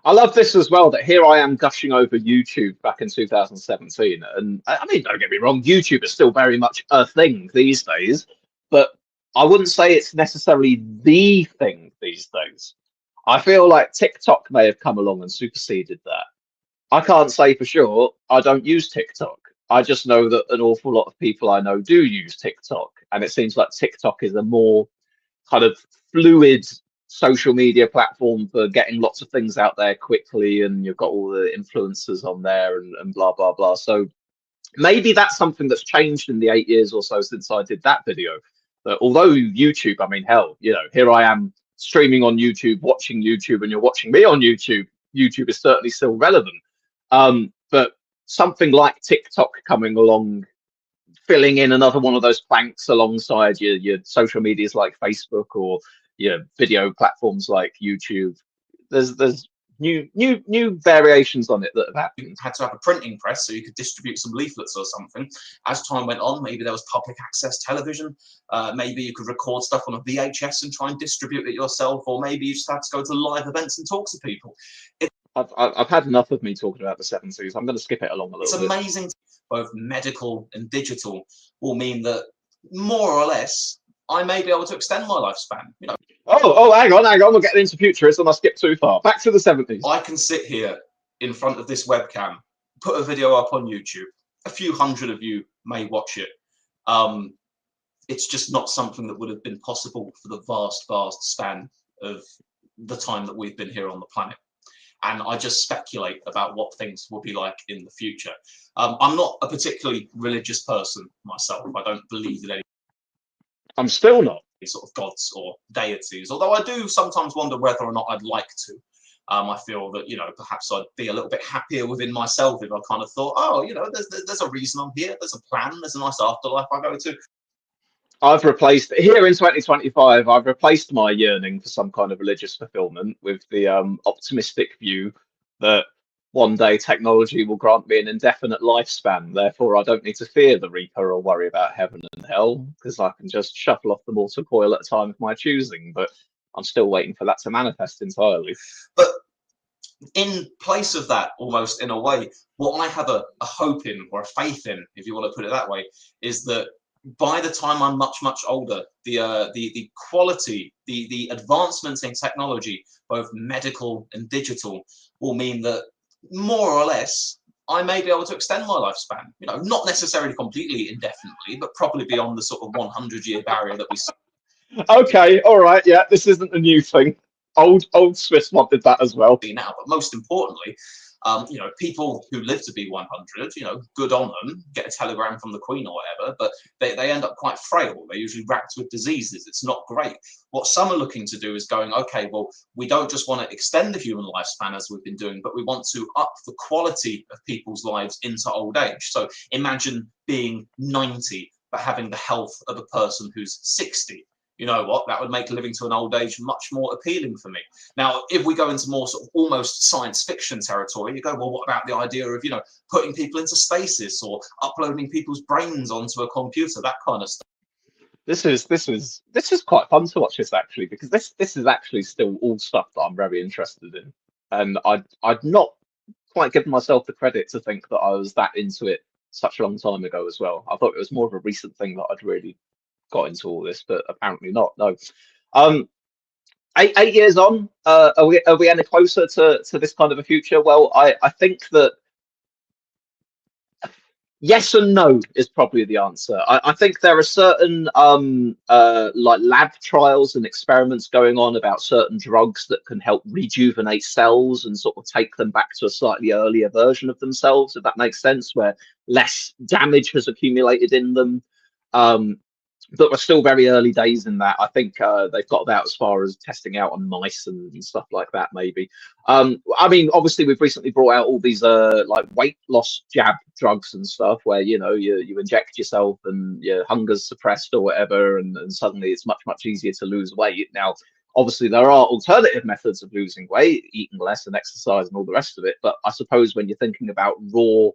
I love this as well, that here I am gushing over YouTube back in 2017. And I mean, don't get me wrong, YouTube is still very much a thing these days, but I wouldn't say it's necessarily the thing these days. I feel like TikTok may have come along and superseded that. I can't say for sure. I don't use TikTok. I just know that an awful lot of people I know do use TikTok. And it seems like TikTok is a more kind of fluid social media platform for getting lots of things out there quickly, and you've got all the influencers on there and blah blah blah. So maybe that's something that's changed in the 8 years or so since I did that video. But although YouTube, I mean, hell, here I am streaming on YouTube, watching YouTube, and you're watching me on YouTube. YouTube is certainly still relevant, but something like TikTok coming along, filling in another one of those planks alongside your social medias like Facebook or your video platforms like YouTube. There's new variations on it that have You happened. had to have a printing press so you could distribute some leaflets or something. As time went on, maybe there was public access television. Maybe you could record stuff on a VHS and try and distribute it yourself, or maybe you just had to go to live events and talk to people. I've had enough of me talking about the 70s. I'm going to skip it along a It's little bit. amazing. Both medical and digital will mean that more or less I may be able to extend my lifespan. You know, Oh, hang on. We're getting into futurism. I skipped too far. Back to the 70s. I can sit here in front of this webcam, put a video up on YouTube. A few hundred of you may watch it. It's just not something that would have been possible for the vast span of the time that we've been here on the planet. And I just speculate about what things will be like in the future. I'm not a particularly religious person myself. I don't believe in any I'm still not. sort of gods or deities, although I do sometimes wonder whether or not I'd like to. I feel that, you know, perhaps I'd be a little bit happier within myself if I kind of thought, oh, you know, there's a reason I'm here. There's a plan. There's a nice afterlife I go to. I've replaced here in 2025. I've replaced my yearning for some kind of religious fulfillment with the optimistic view that one day technology will grant me an indefinite lifespan. Therefore, I don't need to fear the Reaper or worry about heaven and hell because I can just shuffle off the mortal coil at a time of my choosing. But I'm still waiting for that to manifest entirely. But in place of that, almost in a way, what I have a hope in, or a faith in, if you want to put it that way, is that by the time I'm much older, the quality, the advancements in technology, both medical and digital, will mean that more or less I may be able to extend my lifespan. You know, not necessarily completely indefinitely, but probably beyond the sort of 100-year barrier that we see. Okay, all right, yeah, this isn't a new thing. Old Swiss mod did that as well. Now, but most importantly, you know, people who live to be 100, you know, good on them, get a telegram from the Queen or whatever, but they end up quite frail. They're usually racked with diseases. It's not great. What some are looking to do is going, okay, well, we don't just want to extend the human lifespan as we've been doing, but we want to up the quality of people's lives into old age. So imagine being 90, but having the health of a person who's 60. You know what, that would make living to an old age much more appealing for me. Now, if we go into more sort of almost science fiction territory, you go, well, what about the idea of, you know, putting people into stasis or uploading people's brains onto a computer, that kind of stuff. This is quite fun to watch this actually, because this is actually still all stuff that I'm very interested in. And I'd not quite given myself the credit to think that I was that into it such a long time ago as well. I thought it was more of a recent thing that I'd really got into all this, but apparently not. No. 8 years on, are we any closer to this kind of a future? Well, I think that yes and no is probably the answer. I think there are certain like lab trials and experiments going on about certain drugs that can help rejuvenate cells and sort of take them back to a slightly earlier version of themselves, if that makes sense, where less damage has accumulated in them. But we're still very early days in that. I think they've got about as far as testing out on mice and stuff like that, maybe. I mean, obviously, we've recently brought out all these like weight loss jab drugs and stuff, where you know you inject yourself and your hunger's suppressed or whatever, and suddenly it's much easier to lose weight. Now, obviously, there are alternative methods of losing weight, eating less and exercise and all the rest of it. But I suppose when you're thinking about raw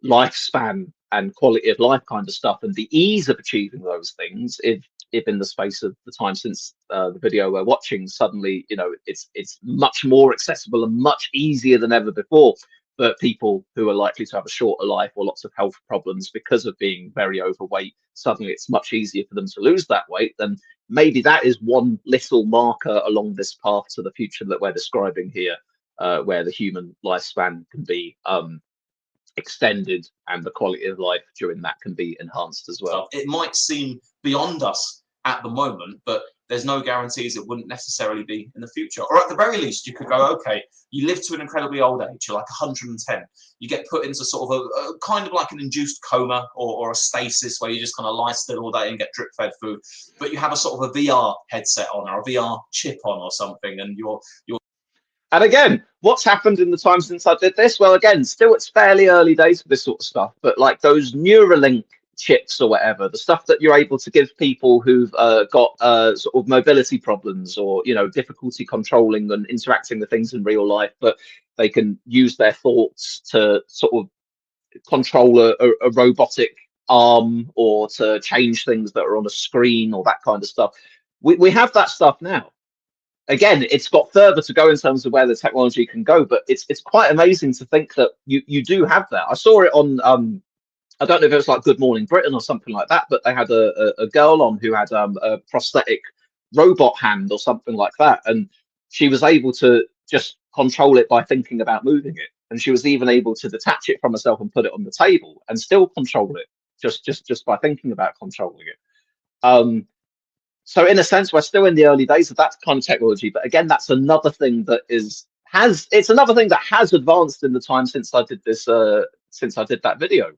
lifespan and quality of life kind of stuff and the ease of achieving those things, if in the space of the time since the video we're watching, suddenly, you know, it's much more accessible and much easier than ever before for people who are likely to have a shorter life or lots of health problems because of being very overweight. Suddenly it's much easier for them to lose that weight. Then maybe that is one little marker along this path to the future that we're describing here, where the human lifespan can be extended and the quality of life during that can be enhanced as well. It might seem beyond us at the moment, but there's no guarantees it wouldn't necessarily be in the future. Or at the very least, you could go, okay, you live to an incredibly old age, you're like 110. You get put into sort of a kind of like an induced coma or a stasis where you just kind of lie still all day and get drip fed food. But you have a sort of a VR headset on or a VR chip on or something, and you're And again, what's happened in the time since I did this? Well, again, still it's fairly early days for this sort of stuff, but like those Neuralink chips or whatever, the stuff that you're able to give people who've got sort of mobility problems, or difficulty controlling and interacting with things in real life, but they can use their thoughts to sort of control a robotic arm, or to change things that are on a screen, or that kind of stuff. We have that stuff now. Again, it's got further to go in terms of where the technology can go, but it's quite amazing to think that you do have that. I saw it on I don't know if it was like Good Morning Britain or something like that, but they had a girl on who had a prosthetic robot hand or something like that, and she was able to just control it by thinking about moving it, and she was even able to detach it from herself and put it on the table and still control it just by thinking about controlling it. So in a sense, we're still in the early days of that kind of technology, but again, that's another thing that it's another thing that has advanced in the time since I did this since I did that video.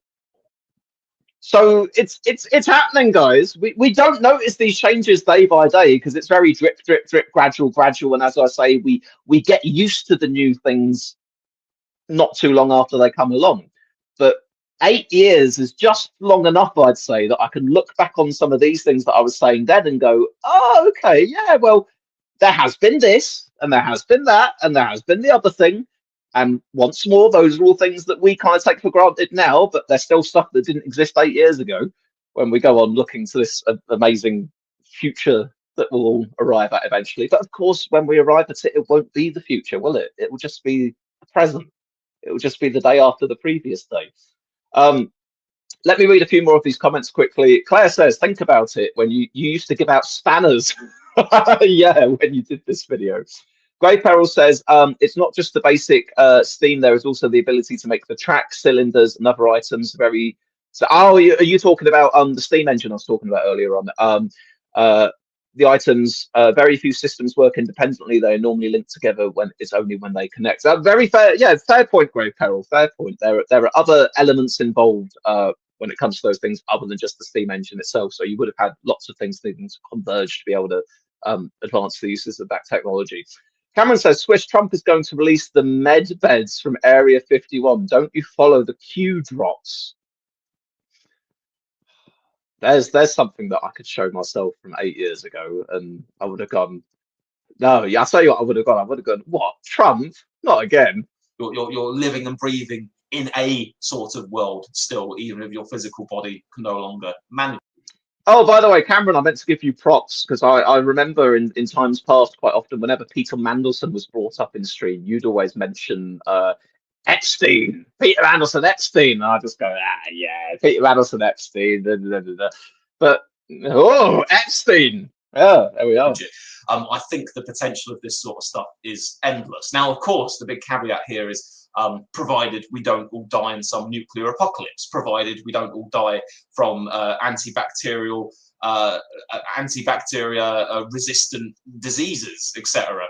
So it's happening, guys. We don't notice these changes day by day because it's very drip, drip, drip, gradual. And as I say, we get used to the new things not too long after they come along. But 8 years is just long enough, I'd say, that I can look back on some of these things that I was saying then and go, oh, okay, yeah, well, there has been this, and there has been that, and there has been the other thing. And once more, those are all things that we kind of take for granted now, but they're still stuff that didn't exist 8 years ago when we go on looking to this amazing future that will all arrive at eventually. But of course, when we arrive at it, it won't be the future, will it? It will just be the present. It will just be the day after the previous day. Let me read a few more of these comments quickly. Claire says, think about it when you used to give out spanners. Yeah, when you did this video. Grey Peril says, it's not just the basic steam, there is also the ability to make the track, cylinders, and other items very... So, are you talking about the steam engine I was talking about earlier on? The items, very few systems work independently. They are normally linked together when it's only when they connect. Very fair, yeah, fair point, Grey Peril, fair point. There are other elements involved when it comes to those things other than just the steam engine itself. So you would have had lots of things needing to converge to be able to advance the uses of that technology. Cameron says, Swish, Trump is going to release the med beds from Area 51. Don't you follow the Q drops? There's something that I could show myself from 8 years ago, and I would have gone, no, yeah, I'll tell you what I would have gone, what, Trump? Not again. You're living and breathing in a sort of world still, even if your physical body can no longer manage. Oh, by the way, Cameron, I meant to give you props because I remember in times past quite often, whenever Peter Mandelson was brought up in stream, you'd always mention Epstein, Peter Mandelson, Epstein. And I just go, yeah, Peter Mandelson, Epstein. Da, da, da, da. But, oh, Epstein. Yeah, there we are. I think the potential of this sort of stuff is endless. Now, of course, the big caveat here is provided we don't all die in some nuclear apocalypse, provided we don't all die from antibacteria resistant diseases, etc.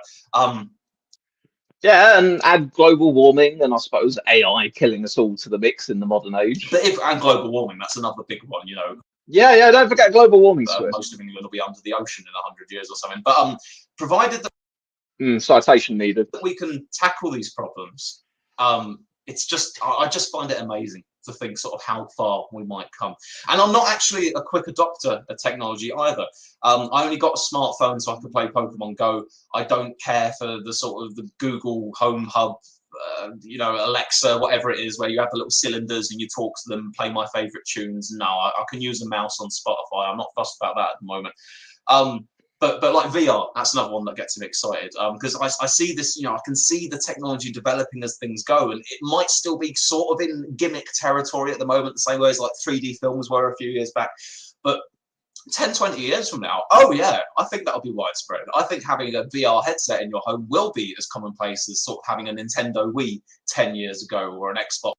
Yeah, and add global warming, and I suppose AI killing us all to the mix in the modern age. And global warming, that's another big one, you know. Yeah, don't forget global warming. Most of England will be under the ocean in 100 years or something. But provided that citation needed, that we can tackle these problems, it's just I just find it amazing to think sort of how far we might come. And I'm not actually a quick adopter of technology either. I only got a smartphone so I can play Pokemon Go. I don't care for the sort of the Google Home Hub, you know, Alexa, whatever it is, where you have the little cylinders and you talk to them, play my favorite tunes. No, I can use a mouse on Spotify. I'm not fussed about that at the moment. But like VR, that's another one that gets me excited because I see this, you know, I can see the technology developing as things go, and it might still be sort of in gimmick territory at the moment, the same way as like 3D films were a few years back. But 10, 20 years from now, oh yeah, I think that'll be widespread. I think having a VR headset in your home will be as commonplace as sort of having a Nintendo Wii 10 years ago or an Xbox.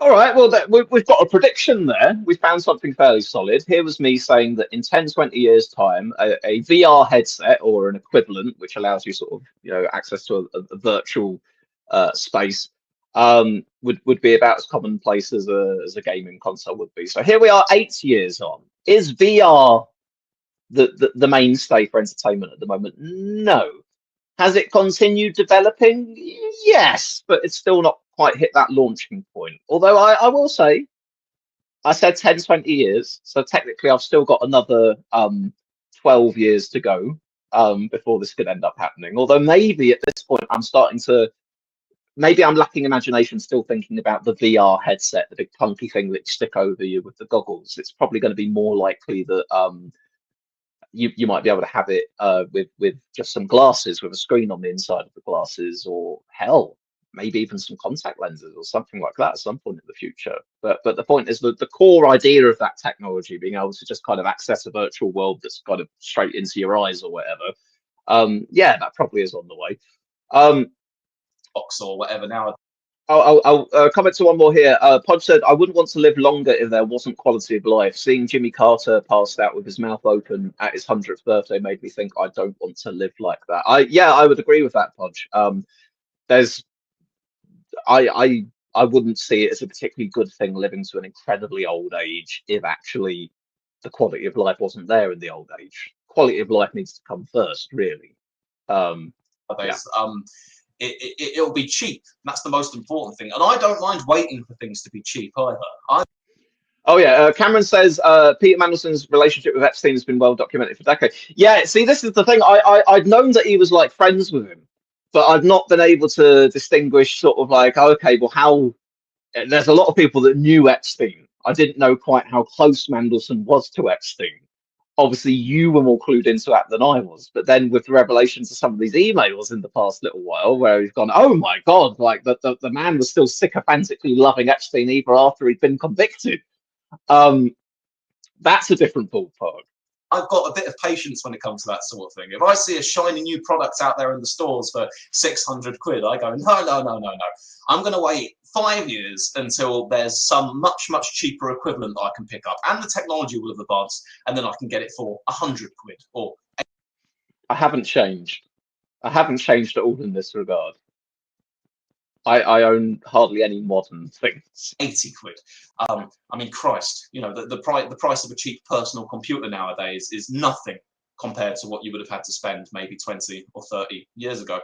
All right, well, we've got a prediction there. We found something fairly solid. Here was me saying that in 10, 20 years' time, a VR headset or an equivalent, which allows you sort of, you know, access to a virtual space, would be about as commonplace as a gaming console would be. So here we are 8 years on. Is VR the mainstay for entertainment at the moment? No. Has it continued developing? Yes, but it's still not quite hit that launching point. Although I will say, I said 10, 20 years. So technically, I've still got another 12 years to go before this could end up happening. Although maybe at this point, I'm starting to, maybe I'm lacking imagination still thinking about the VR headset, the big clunky thing that you stick over you with the goggles. It's probably going to be more likely that you might be able to have it with just some glasses with a screen on the inside of the glasses, or hell, maybe even some contact lenses or something like that at some point in the future. But the point is that the core idea of that technology, being able to just kind of access a virtual world that's kind of straight into your eyes or whatever, yeah, that probably is on the way. Box or whatever now. I'll comment to one more here. Podge said, I wouldn't want to live longer if there wasn't quality of life. Seeing Jimmy Carter passed out with his mouth open at his 100th birthday made me think I don't want to live like that. Yeah, I would agree with that, Podge. There's, I wouldn't see it as a particularly good thing living to an incredibly old age if actually the quality of life wasn't there in the old age. Quality of life needs to come first, really. Yeah. It'll be cheap. That's the most important thing. And I don't mind waiting for things to be cheap either. Oh yeah, Cameron says Peter Mandelson's relationship with Epstein has been well documented for decades. Yeah, see, this is the thing. I'd known that he was like friends with him, but I've not been able to distinguish sort of like, okay, well, how. There's a lot of people that knew Epstein. I didn't know quite how close Mandelson was to Epstein. Obviously, you were more clued into that than I was. But then with the revelations of some of these emails in the past little while, where he's gone, oh my God, like the man was still sycophantically loving Epstein even after he'd been convicted. That's a different ballpark. I've got a bit of patience when it comes to that sort of thing. If I see a shiny new product out there in the stores for 600 quid, I go, no. I'm going to wait 5 years until there's some much cheaper equivalent that I can pick up, and the technology will have advanced, and then I can get it for 100 quid. Or I haven't changed. I haven't changed at all in this regard. I own hardly any modern things. 80 quid. I mean, Christ, you know, the price of a cheap personal computer nowadays is nothing compared to what you would have had to spend maybe 20 or 30 years ago.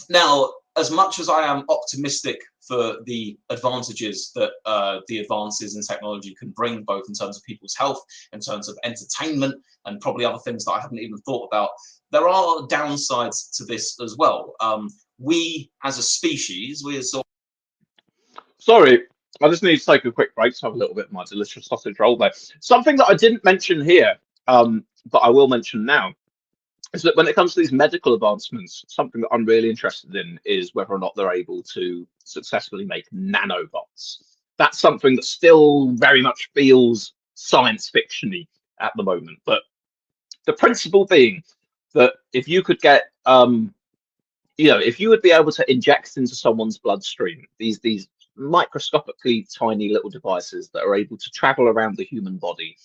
Now, as much as I am optimistic for the advantages that the advances in technology can bring, both in terms of people's health, in terms of entertainment, and probably other things that I haven't even thought about, there are downsides to this as well. We, as a species, Sorry, I just need to take a quick break to have a little bit of my delicious sausage roll there. Something that I didn't mention here, but I will mention now, is that when it comes to these medical advancements, something that I'm really interested in is whether or not they're able to successfully make nanobots. That's something that still very much feels science fiction-y at the moment. But the principle being that if you could get, if you would be able to inject into someone's bloodstream these microscopically tiny little devices that are able to travel around the human body,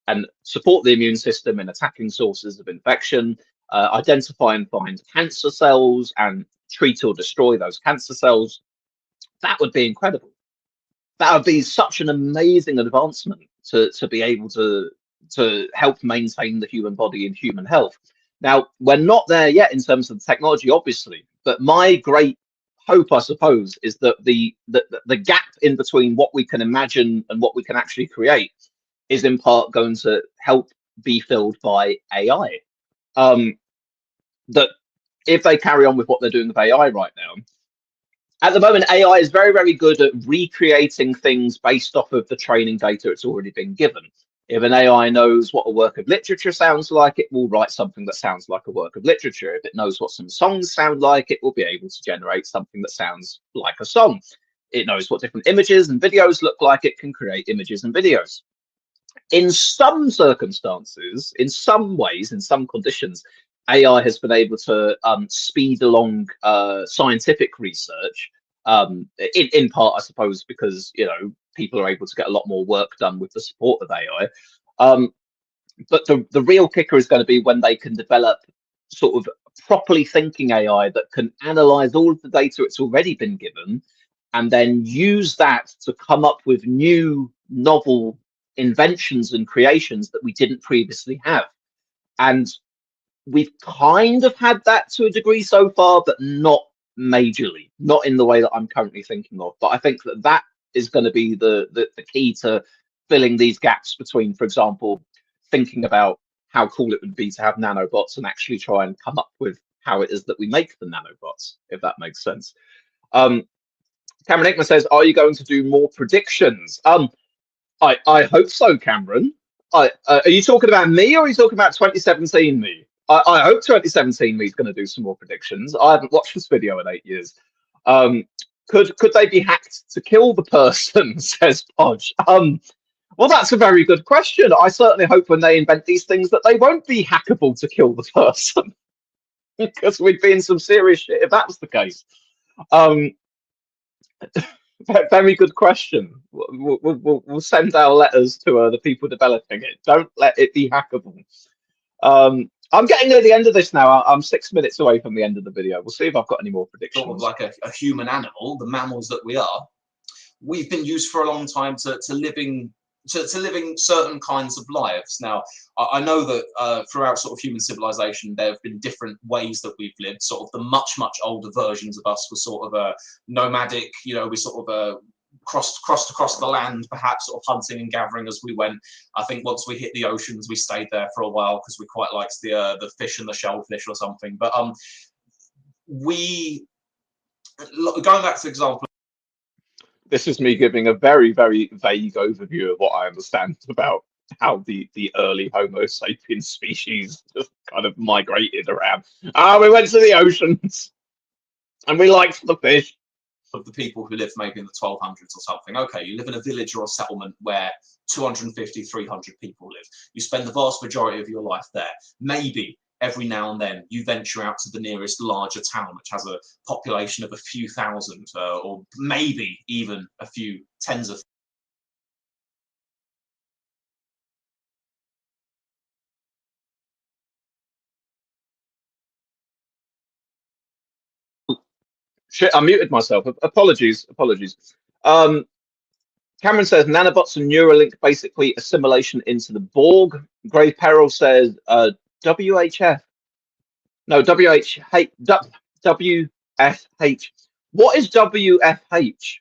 and support the immune system in attacking sources of infection, identify and find cancer cells, and treat or destroy those cancer cells, that would be incredible. That would be such an amazing advancement to be able to help maintain the human body and human health. Now, we're not there yet in terms of the technology, obviously, but my great hope, I suppose, is that the gap in between what we can imagine and what we can actually create is in part going to help be filled by AI. That if they carry on with what they're doing with AI right now, at the moment, AI is very good at recreating things based off of the training data it's already been given. If an AI knows what a work of literature sounds like, it will write something that sounds like a work of literature. If it knows what some songs sound like, it will be able to generate something that sounds like a song. It knows what different images and videos look like, it can create images and videos. In some circumstances, in some ways, in some conditions, AI has been able to speed along scientific research, in part, I suppose, because, people are able to get a lot more work done with the support of AI. But the real kicker is going to be when they can develop sort of properly thinking AI that can analyze all of the data it's already been given and then use that to come up with new, novel inventions and creations that we didn't previously have. And we've kind of had that to a degree so far, but not majorly, not in the way that I'm currently thinking of. But I think that is going to be the key to filling these gaps between, for example, thinking about how cool it would be to have nanobots and actually try and come up with how it is that we make the nanobots, if that makes sense. Cameron Hickman says, "Are you going to do more predictions?" I hope so, Cameron. Are you talking about me, or are you talking about 2017 me? I hope 2017 me is going to do some more predictions. I haven't watched this video in 8 years. Could they be hacked to kill the person? Says Podge. Well, that's a very good question. I certainly hope when they invent these things that they won't be hackable to kill the person, because we'd be in some serious shit if that was the case. Very good question. We'll send our letters to the people developing it. Don't let it be hackable. I'm getting near the end of this now. I'm 6 minutes away from the end of the video. We'll see if I've got any more predictions. Sort of like a human animal, the mammals that we are, we've been used for a long time to living certain kinds of lives. Now, I know that throughout sort of human civilization, there have been different ways that we've lived. Sort of the much older versions of us were sort of nomadic. You know, we sort of crossed across the land, perhaps sort of hunting and gathering as we went. I think once we hit the oceans, we stayed there for a while because we quite liked the fish and the shellfish or something. But we, going back to the example. This is me giving a very vague overview of what I understand about how the early Homo sapiens species just kind of migrated around. We went to the oceans and we liked the fish. Of the people who lived maybe in the 1200s or something. Okay, you live in a village or a settlement where 250, 300 people live. You spend the vast majority of your life there. Maybe every now and then you venture out to the nearest larger town, which has a population of a few thousand, or maybe even a few tens of. Shit, I muted myself. Apologies. Cameron says nanobots and Neuralink basically assimilation into the Borg. Grey Peril says WHF. No, WFH. What is WFH?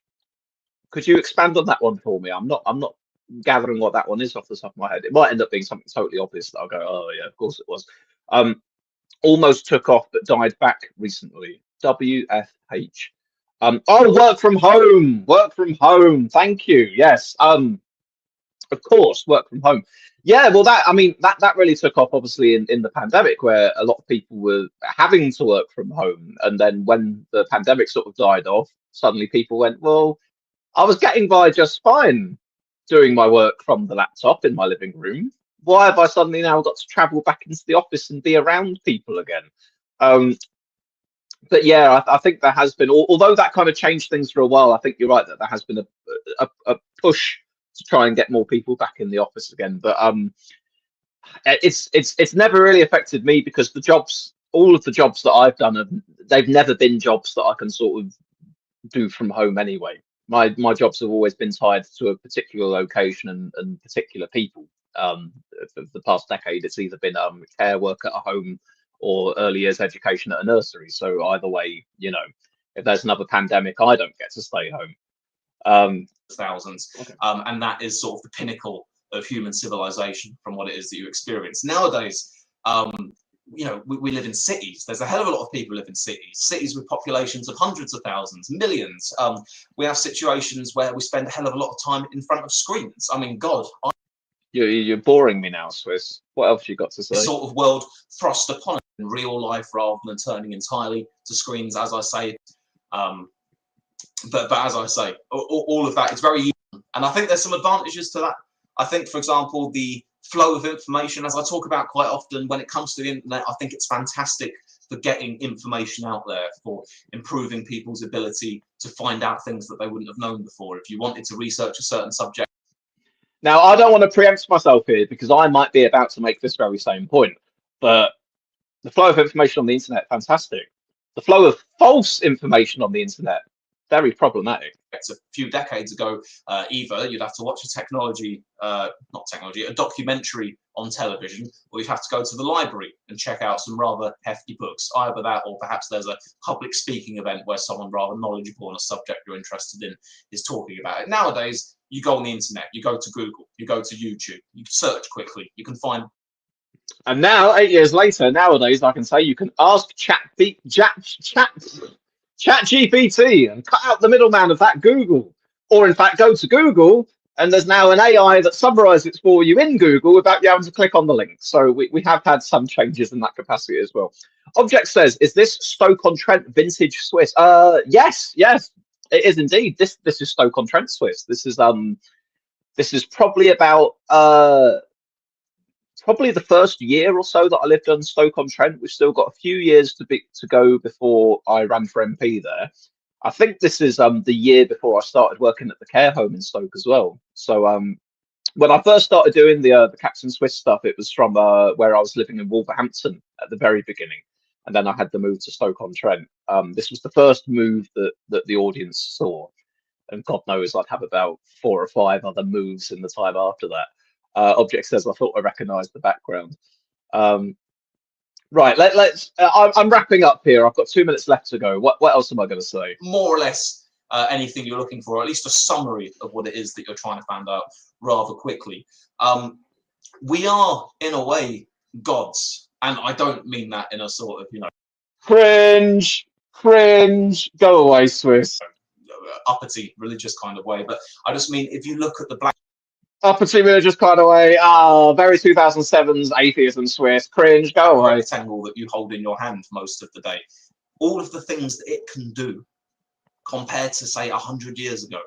Could you expand on that one for me? I'm not gathering what that one is off the top of my head. It might end up being something totally obvious that I'll go, oh yeah, of course it was. Almost took off but died back recently. WFH. Oh, work from home. Work from home. Thank you. Yes. Of course, work from home. Yeah, well, that really took off obviously in the pandemic, where a lot of people were having to work from home, and then when the pandemic sort of died off, suddenly people went, well, I was getting by just fine doing my work from the laptop in my living room. Why have I suddenly now got to travel back into the office and be around people again? But yeah, I think there has been, although that kind of changed things for a while, I think you're right that there has been a push to try and get more people back in the office again. But it's never really affected me, because all of the jobs that I've done, they've never been jobs that I can sort of do from home anyway. My jobs have always been tied to a particular location and particular people. For the past decade, it's either been care work at a home or early years education at a nursery. So either way, you know, if there's another pandemic, I don't get to stay home. Thousands. Okay. And that is sort of the pinnacle of human civilization from what it is that you experience. Nowadays, you know, we live in cities. There's a hell of a lot of people who live in cities with populations of hundreds of thousands, millions. We have situations where we spend a hell of a lot of time in front of screens. I mean, God. You're boring me now, Swiss. What else you got to say? This sort of world thrust upon us in real life rather than turning entirely to screens, as I say. But as I say, all of that is very easy. And I think there's some advantages to that. I think, for example, the flow of information, as I talk about quite often, when it comes to the internet, I think it's fantastic for getting information out there, for improving people's ability to find out things that they wouldn't have known before. If you wanted to research a certain subject. Now, I don't want to preempt myself here, because I might be about to make this very same point, but the flow of information on the internet, fantastic. The flow of false information on the internet, very problematic. A few decades ago, either you'd have to watch a documentary on television, or you have to go to the library and check out some rather hefty books. Either that, or perhaps there's a public speaking event where someone rather knowledgeable on a subject you're interested in is talking about it. Nowadays, you go on the internet, you go to Google, you go to YouTube, you search quickly, you can find. And now, 8 years later, nowadays, I can say you can ask ChatGPT and cut out the middleman of that Google. Or, in fact, go to Google, and there's now an AI that summarizes it for you in Google without you having to click on the link. So we have had some changes in that capacity as well. Object says, is this Stoke-on-Trent vintage Swiss? Yes, it is indeed. This is Stoke-on-Trent Swiss. This is probably about probably the first year or so that I lived on Stoke-on-Trent. We've still got a few years to go before I ran for MP there. I think this is the year before I started working at the care home in Stoke as well. So when I first started doing the Captain Swiss stuff, it was from where I was living in Wolverhampton at the very beginning, and then I had the move to Stoke-on-Trent. This was the first move that the audience saw, and God knows I'd have about 4 or 5 other moves in the time after that. Object says, I thought I recognised the background. Right, let's. I'm wrapping up here. I've got 2 minutes left to go. What else am I going to say? More or less anything you're looking for, or at least a summary of what it is that you're trying to find out rather quickly. We are, in a way, gods, and I don't mean that in a sort of, cringe, go away, Swiss. Uppity religious kind of way, but I just mean if you look at the black. Uppity religious kind of way. Very 2007's atheism Swiss. Cringe, go away. Rectangle that you hold in your hand most of the day. All of the things that it can do compared to, say, 100 years ago.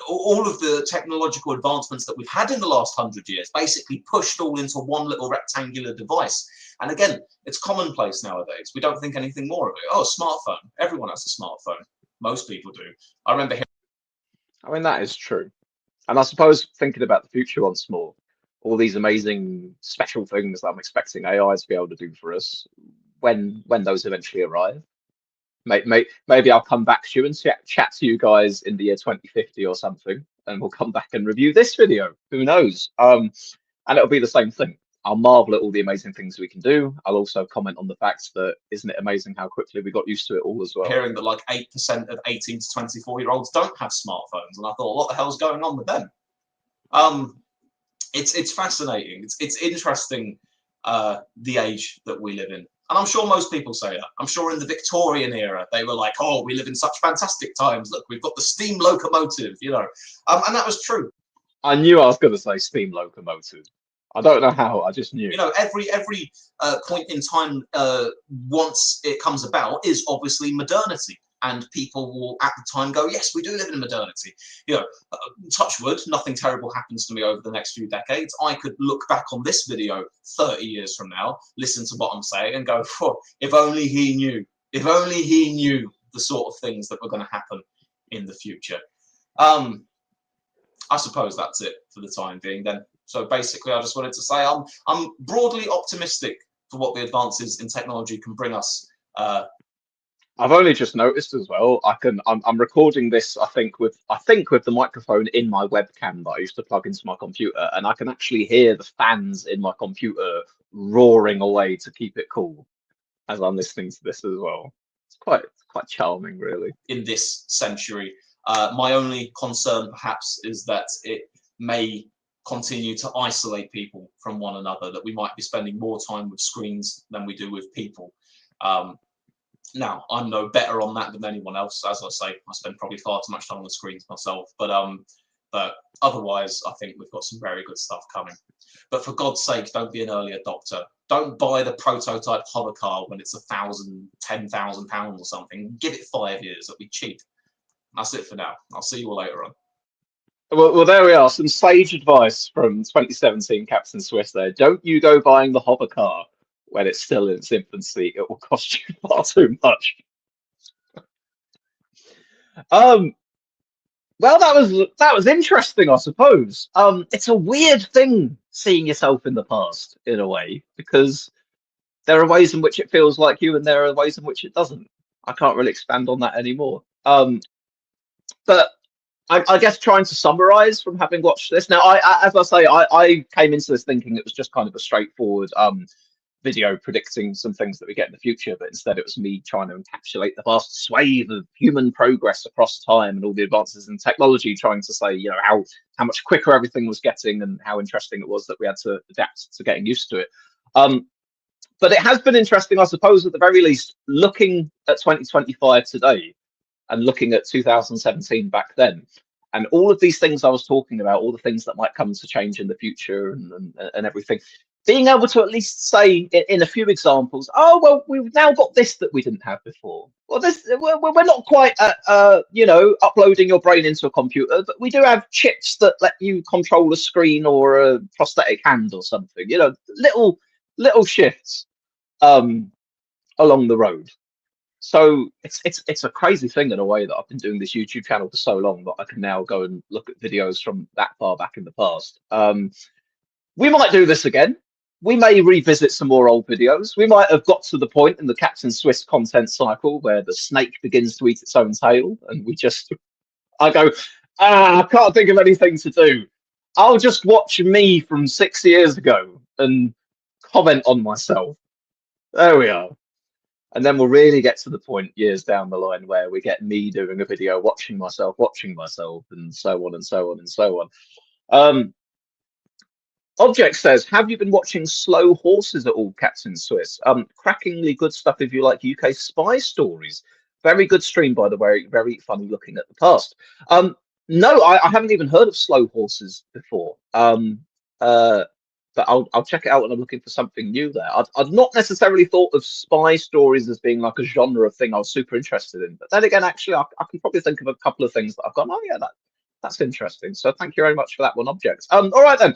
All of the technological advancements that we've had in the last 100 years basically pushed all into one little rectangular device. And again, it's commonplace nowadays. We don't think anything more of it. Oh, smartphone. Everyone has a smartphone. Most people do. I remember hearing. I mean, that is true. And I suppose thinking about the future once more, all these amazing special things that I'm expecting AI to be able to do for us, when those eventually arrive, maybe I'll come back to you and chat to you guys in the year 2050 or something, and we'll come back and review this video. Who knows? And it'll be the same thing. I'll marvel at all the amazing things we can do. I'll also comment on the fact that isn't it amazing how quickly we got used to it all as well. Hearing that like 8% of 18 to 24-year-olds don't have smartphones, and I thought, what the hell's going on with them? It's fascinating. It's interesting the age that we live in, and I'm sure most people say that. I'm sure in the Victorian era they were like, oh, we live in such fantastic times. Look, we've got the steam locomotive, and that was true. I knew I was going to say steam locomotive. I don't know how, I just knew. Every point in time, once it comes about, is obviously modernity. And people will at the time go, yes, we do live in modernity. Touch wood, nothing terrible happens to me over the next few decades. I could look back on this video 30 years from now, listen to what I'm saying and go, if only he knew. If only he knew the sort of things that were going to happen in the future. I suppose that's it for the time being then. So basically, I just wanted to say I'm broadly optimistic for what the advances in technology can bring us. I've only just noticed as well. I'm recording this. I think with the microphone in my webcam that I used to plug into my computer, and I can actually hear the fans in my computer roaring away to keep it cool as I'm listening to this as well. It's quite charming, really. In this century, my only concern perhaps is that it may continue to isolate people from one another, that we might be spending more time with screens than we do with people. Now, I'm no better on that than anyone else. As I say, I spend probably far too much time on the screens myself. But otherwise, I think we've got some very good stuff coming. But for God's sake, don't be an early adopter. Don't buy the prototype hover car when it's £1,000, £10,000 or something. Give it 5 years. It'll be cheap. That's it for now. I'll see you all later on. Well, there we are. Some sage advice from 2017 Captain Swiss there. Don't you go buying the hover car when it's still in its infancy. It will cost you far too much. Well, that was interesting, I suppose. It's a weird thing seeing yourself in the past, in a way, because there are ways in which it feels like you and there are ways in which it doesn't. I can't really expand on that anymore. But I guess trying to summarize from having watched this. Now, as I say, I came into this thinking it was just kind of a straightforward video predicting some things that we get in the future, but instead it was me trying to encapsulate the vast swathe of human progress across time and all the advances in technology, trying to say, you know, how much quicker everything was getting and how interesting it was that we had to adapt to getting used to it. But it has been interesting, I suppose, at the very least, looking at 2025 today and looking at 2017 back then, and all of these things I was talking about, all the things that might come to change in the future and everything, being able to at least say in a few examples, oh, well, we've now got this that we didn't have before. Well, we're not quite you know, uploading your brain into a computer, but we do have chips that let you control a screen or a prosthetic hand or something, you know, little shifts along the road. So it's a crazy thing in a way that I've been doing this YouTube channel for so long that I can now go and look at videos from that far back in the past. We might do this again. We may revisit some more old videos. We might have got to the point in the Captain Swiss content cycle where the snake begins to eat its own tail, and I go, I can't think of anything to do. I'll just watch me from 6 years ago and comment on myself. There we are. And then we'll really get to the point years down the line where we get me doing a video, watching myself, and so on and so on and so on. Object says, have you been watching Slow Horses at all, Captain Swiss? Crackingly good stuff if you like UK spy stories. Very good stream, by the way. Very funny looking at the past. No, I haven't even heard of Slow Horses before. But I'll check it out when I'm looking for something new there. I'd not necessarily thought of spy stories as being like a genre of thing I was super interested in. But then again, actually, I can probably think of a couple of things that I've gone, oh yeah, that's interesting. So thank you very much for that one, Object. All right then.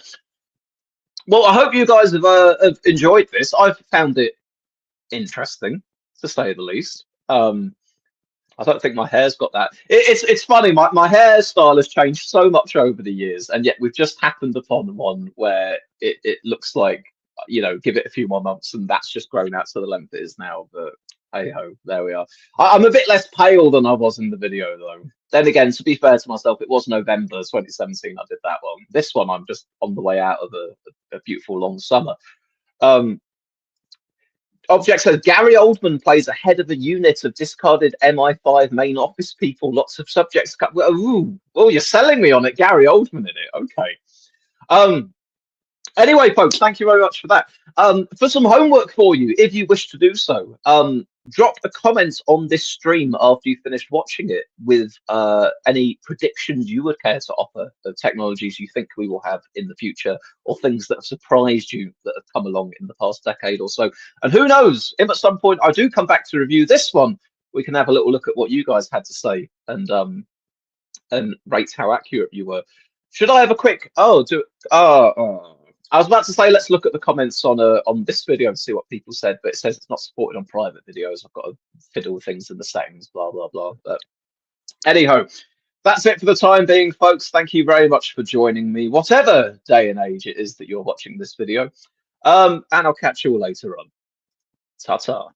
Well, I hope you guys have enjoyed this. I've found it interesting, to say the least. I don't think my hair's got that. It's funny. My hairstyle has changed so much over the years, and yet we've just happened upon one where it looks like, you know, give it a few more months and that's just grown out to the length it is now. But hey ho, there we are. I'm a bit less pale than I was in the video though. Then again, to be fair to myself, it was November 2017 I did that one. This one I'm just on the way out of a beautiful long summer. Object says Gary Oldman plays a head of a unit of discarded MI5 main office people. Lots of subjects. Ooh, oh, you're selling me on it. Gary Oldman in it. Okay. Anyway, folks, thank you very much for that. For some homework for you, if you wish to do so, drop a comment on this stream after you finished watching it with any predictions you would care to offer of technologies you think we will have in the future, or things that have surprised you that have come along in the past decade or so. And who knows, if at some point I do come back to review this one, we can have a little look at what you guys had to say and rate how accurate you were. Should I have a quick I was about to say, let's look at the comments on this video and see what people said, but it says it's not supported on private videos. I've got to fiddle with things in the settings, blah, blah, blah. But anyhow, that's it for the time being, folks. Thank you very much for joining me, whatever day and age it is that you're watching this video. And I'll catch you all later on. Ta-ta.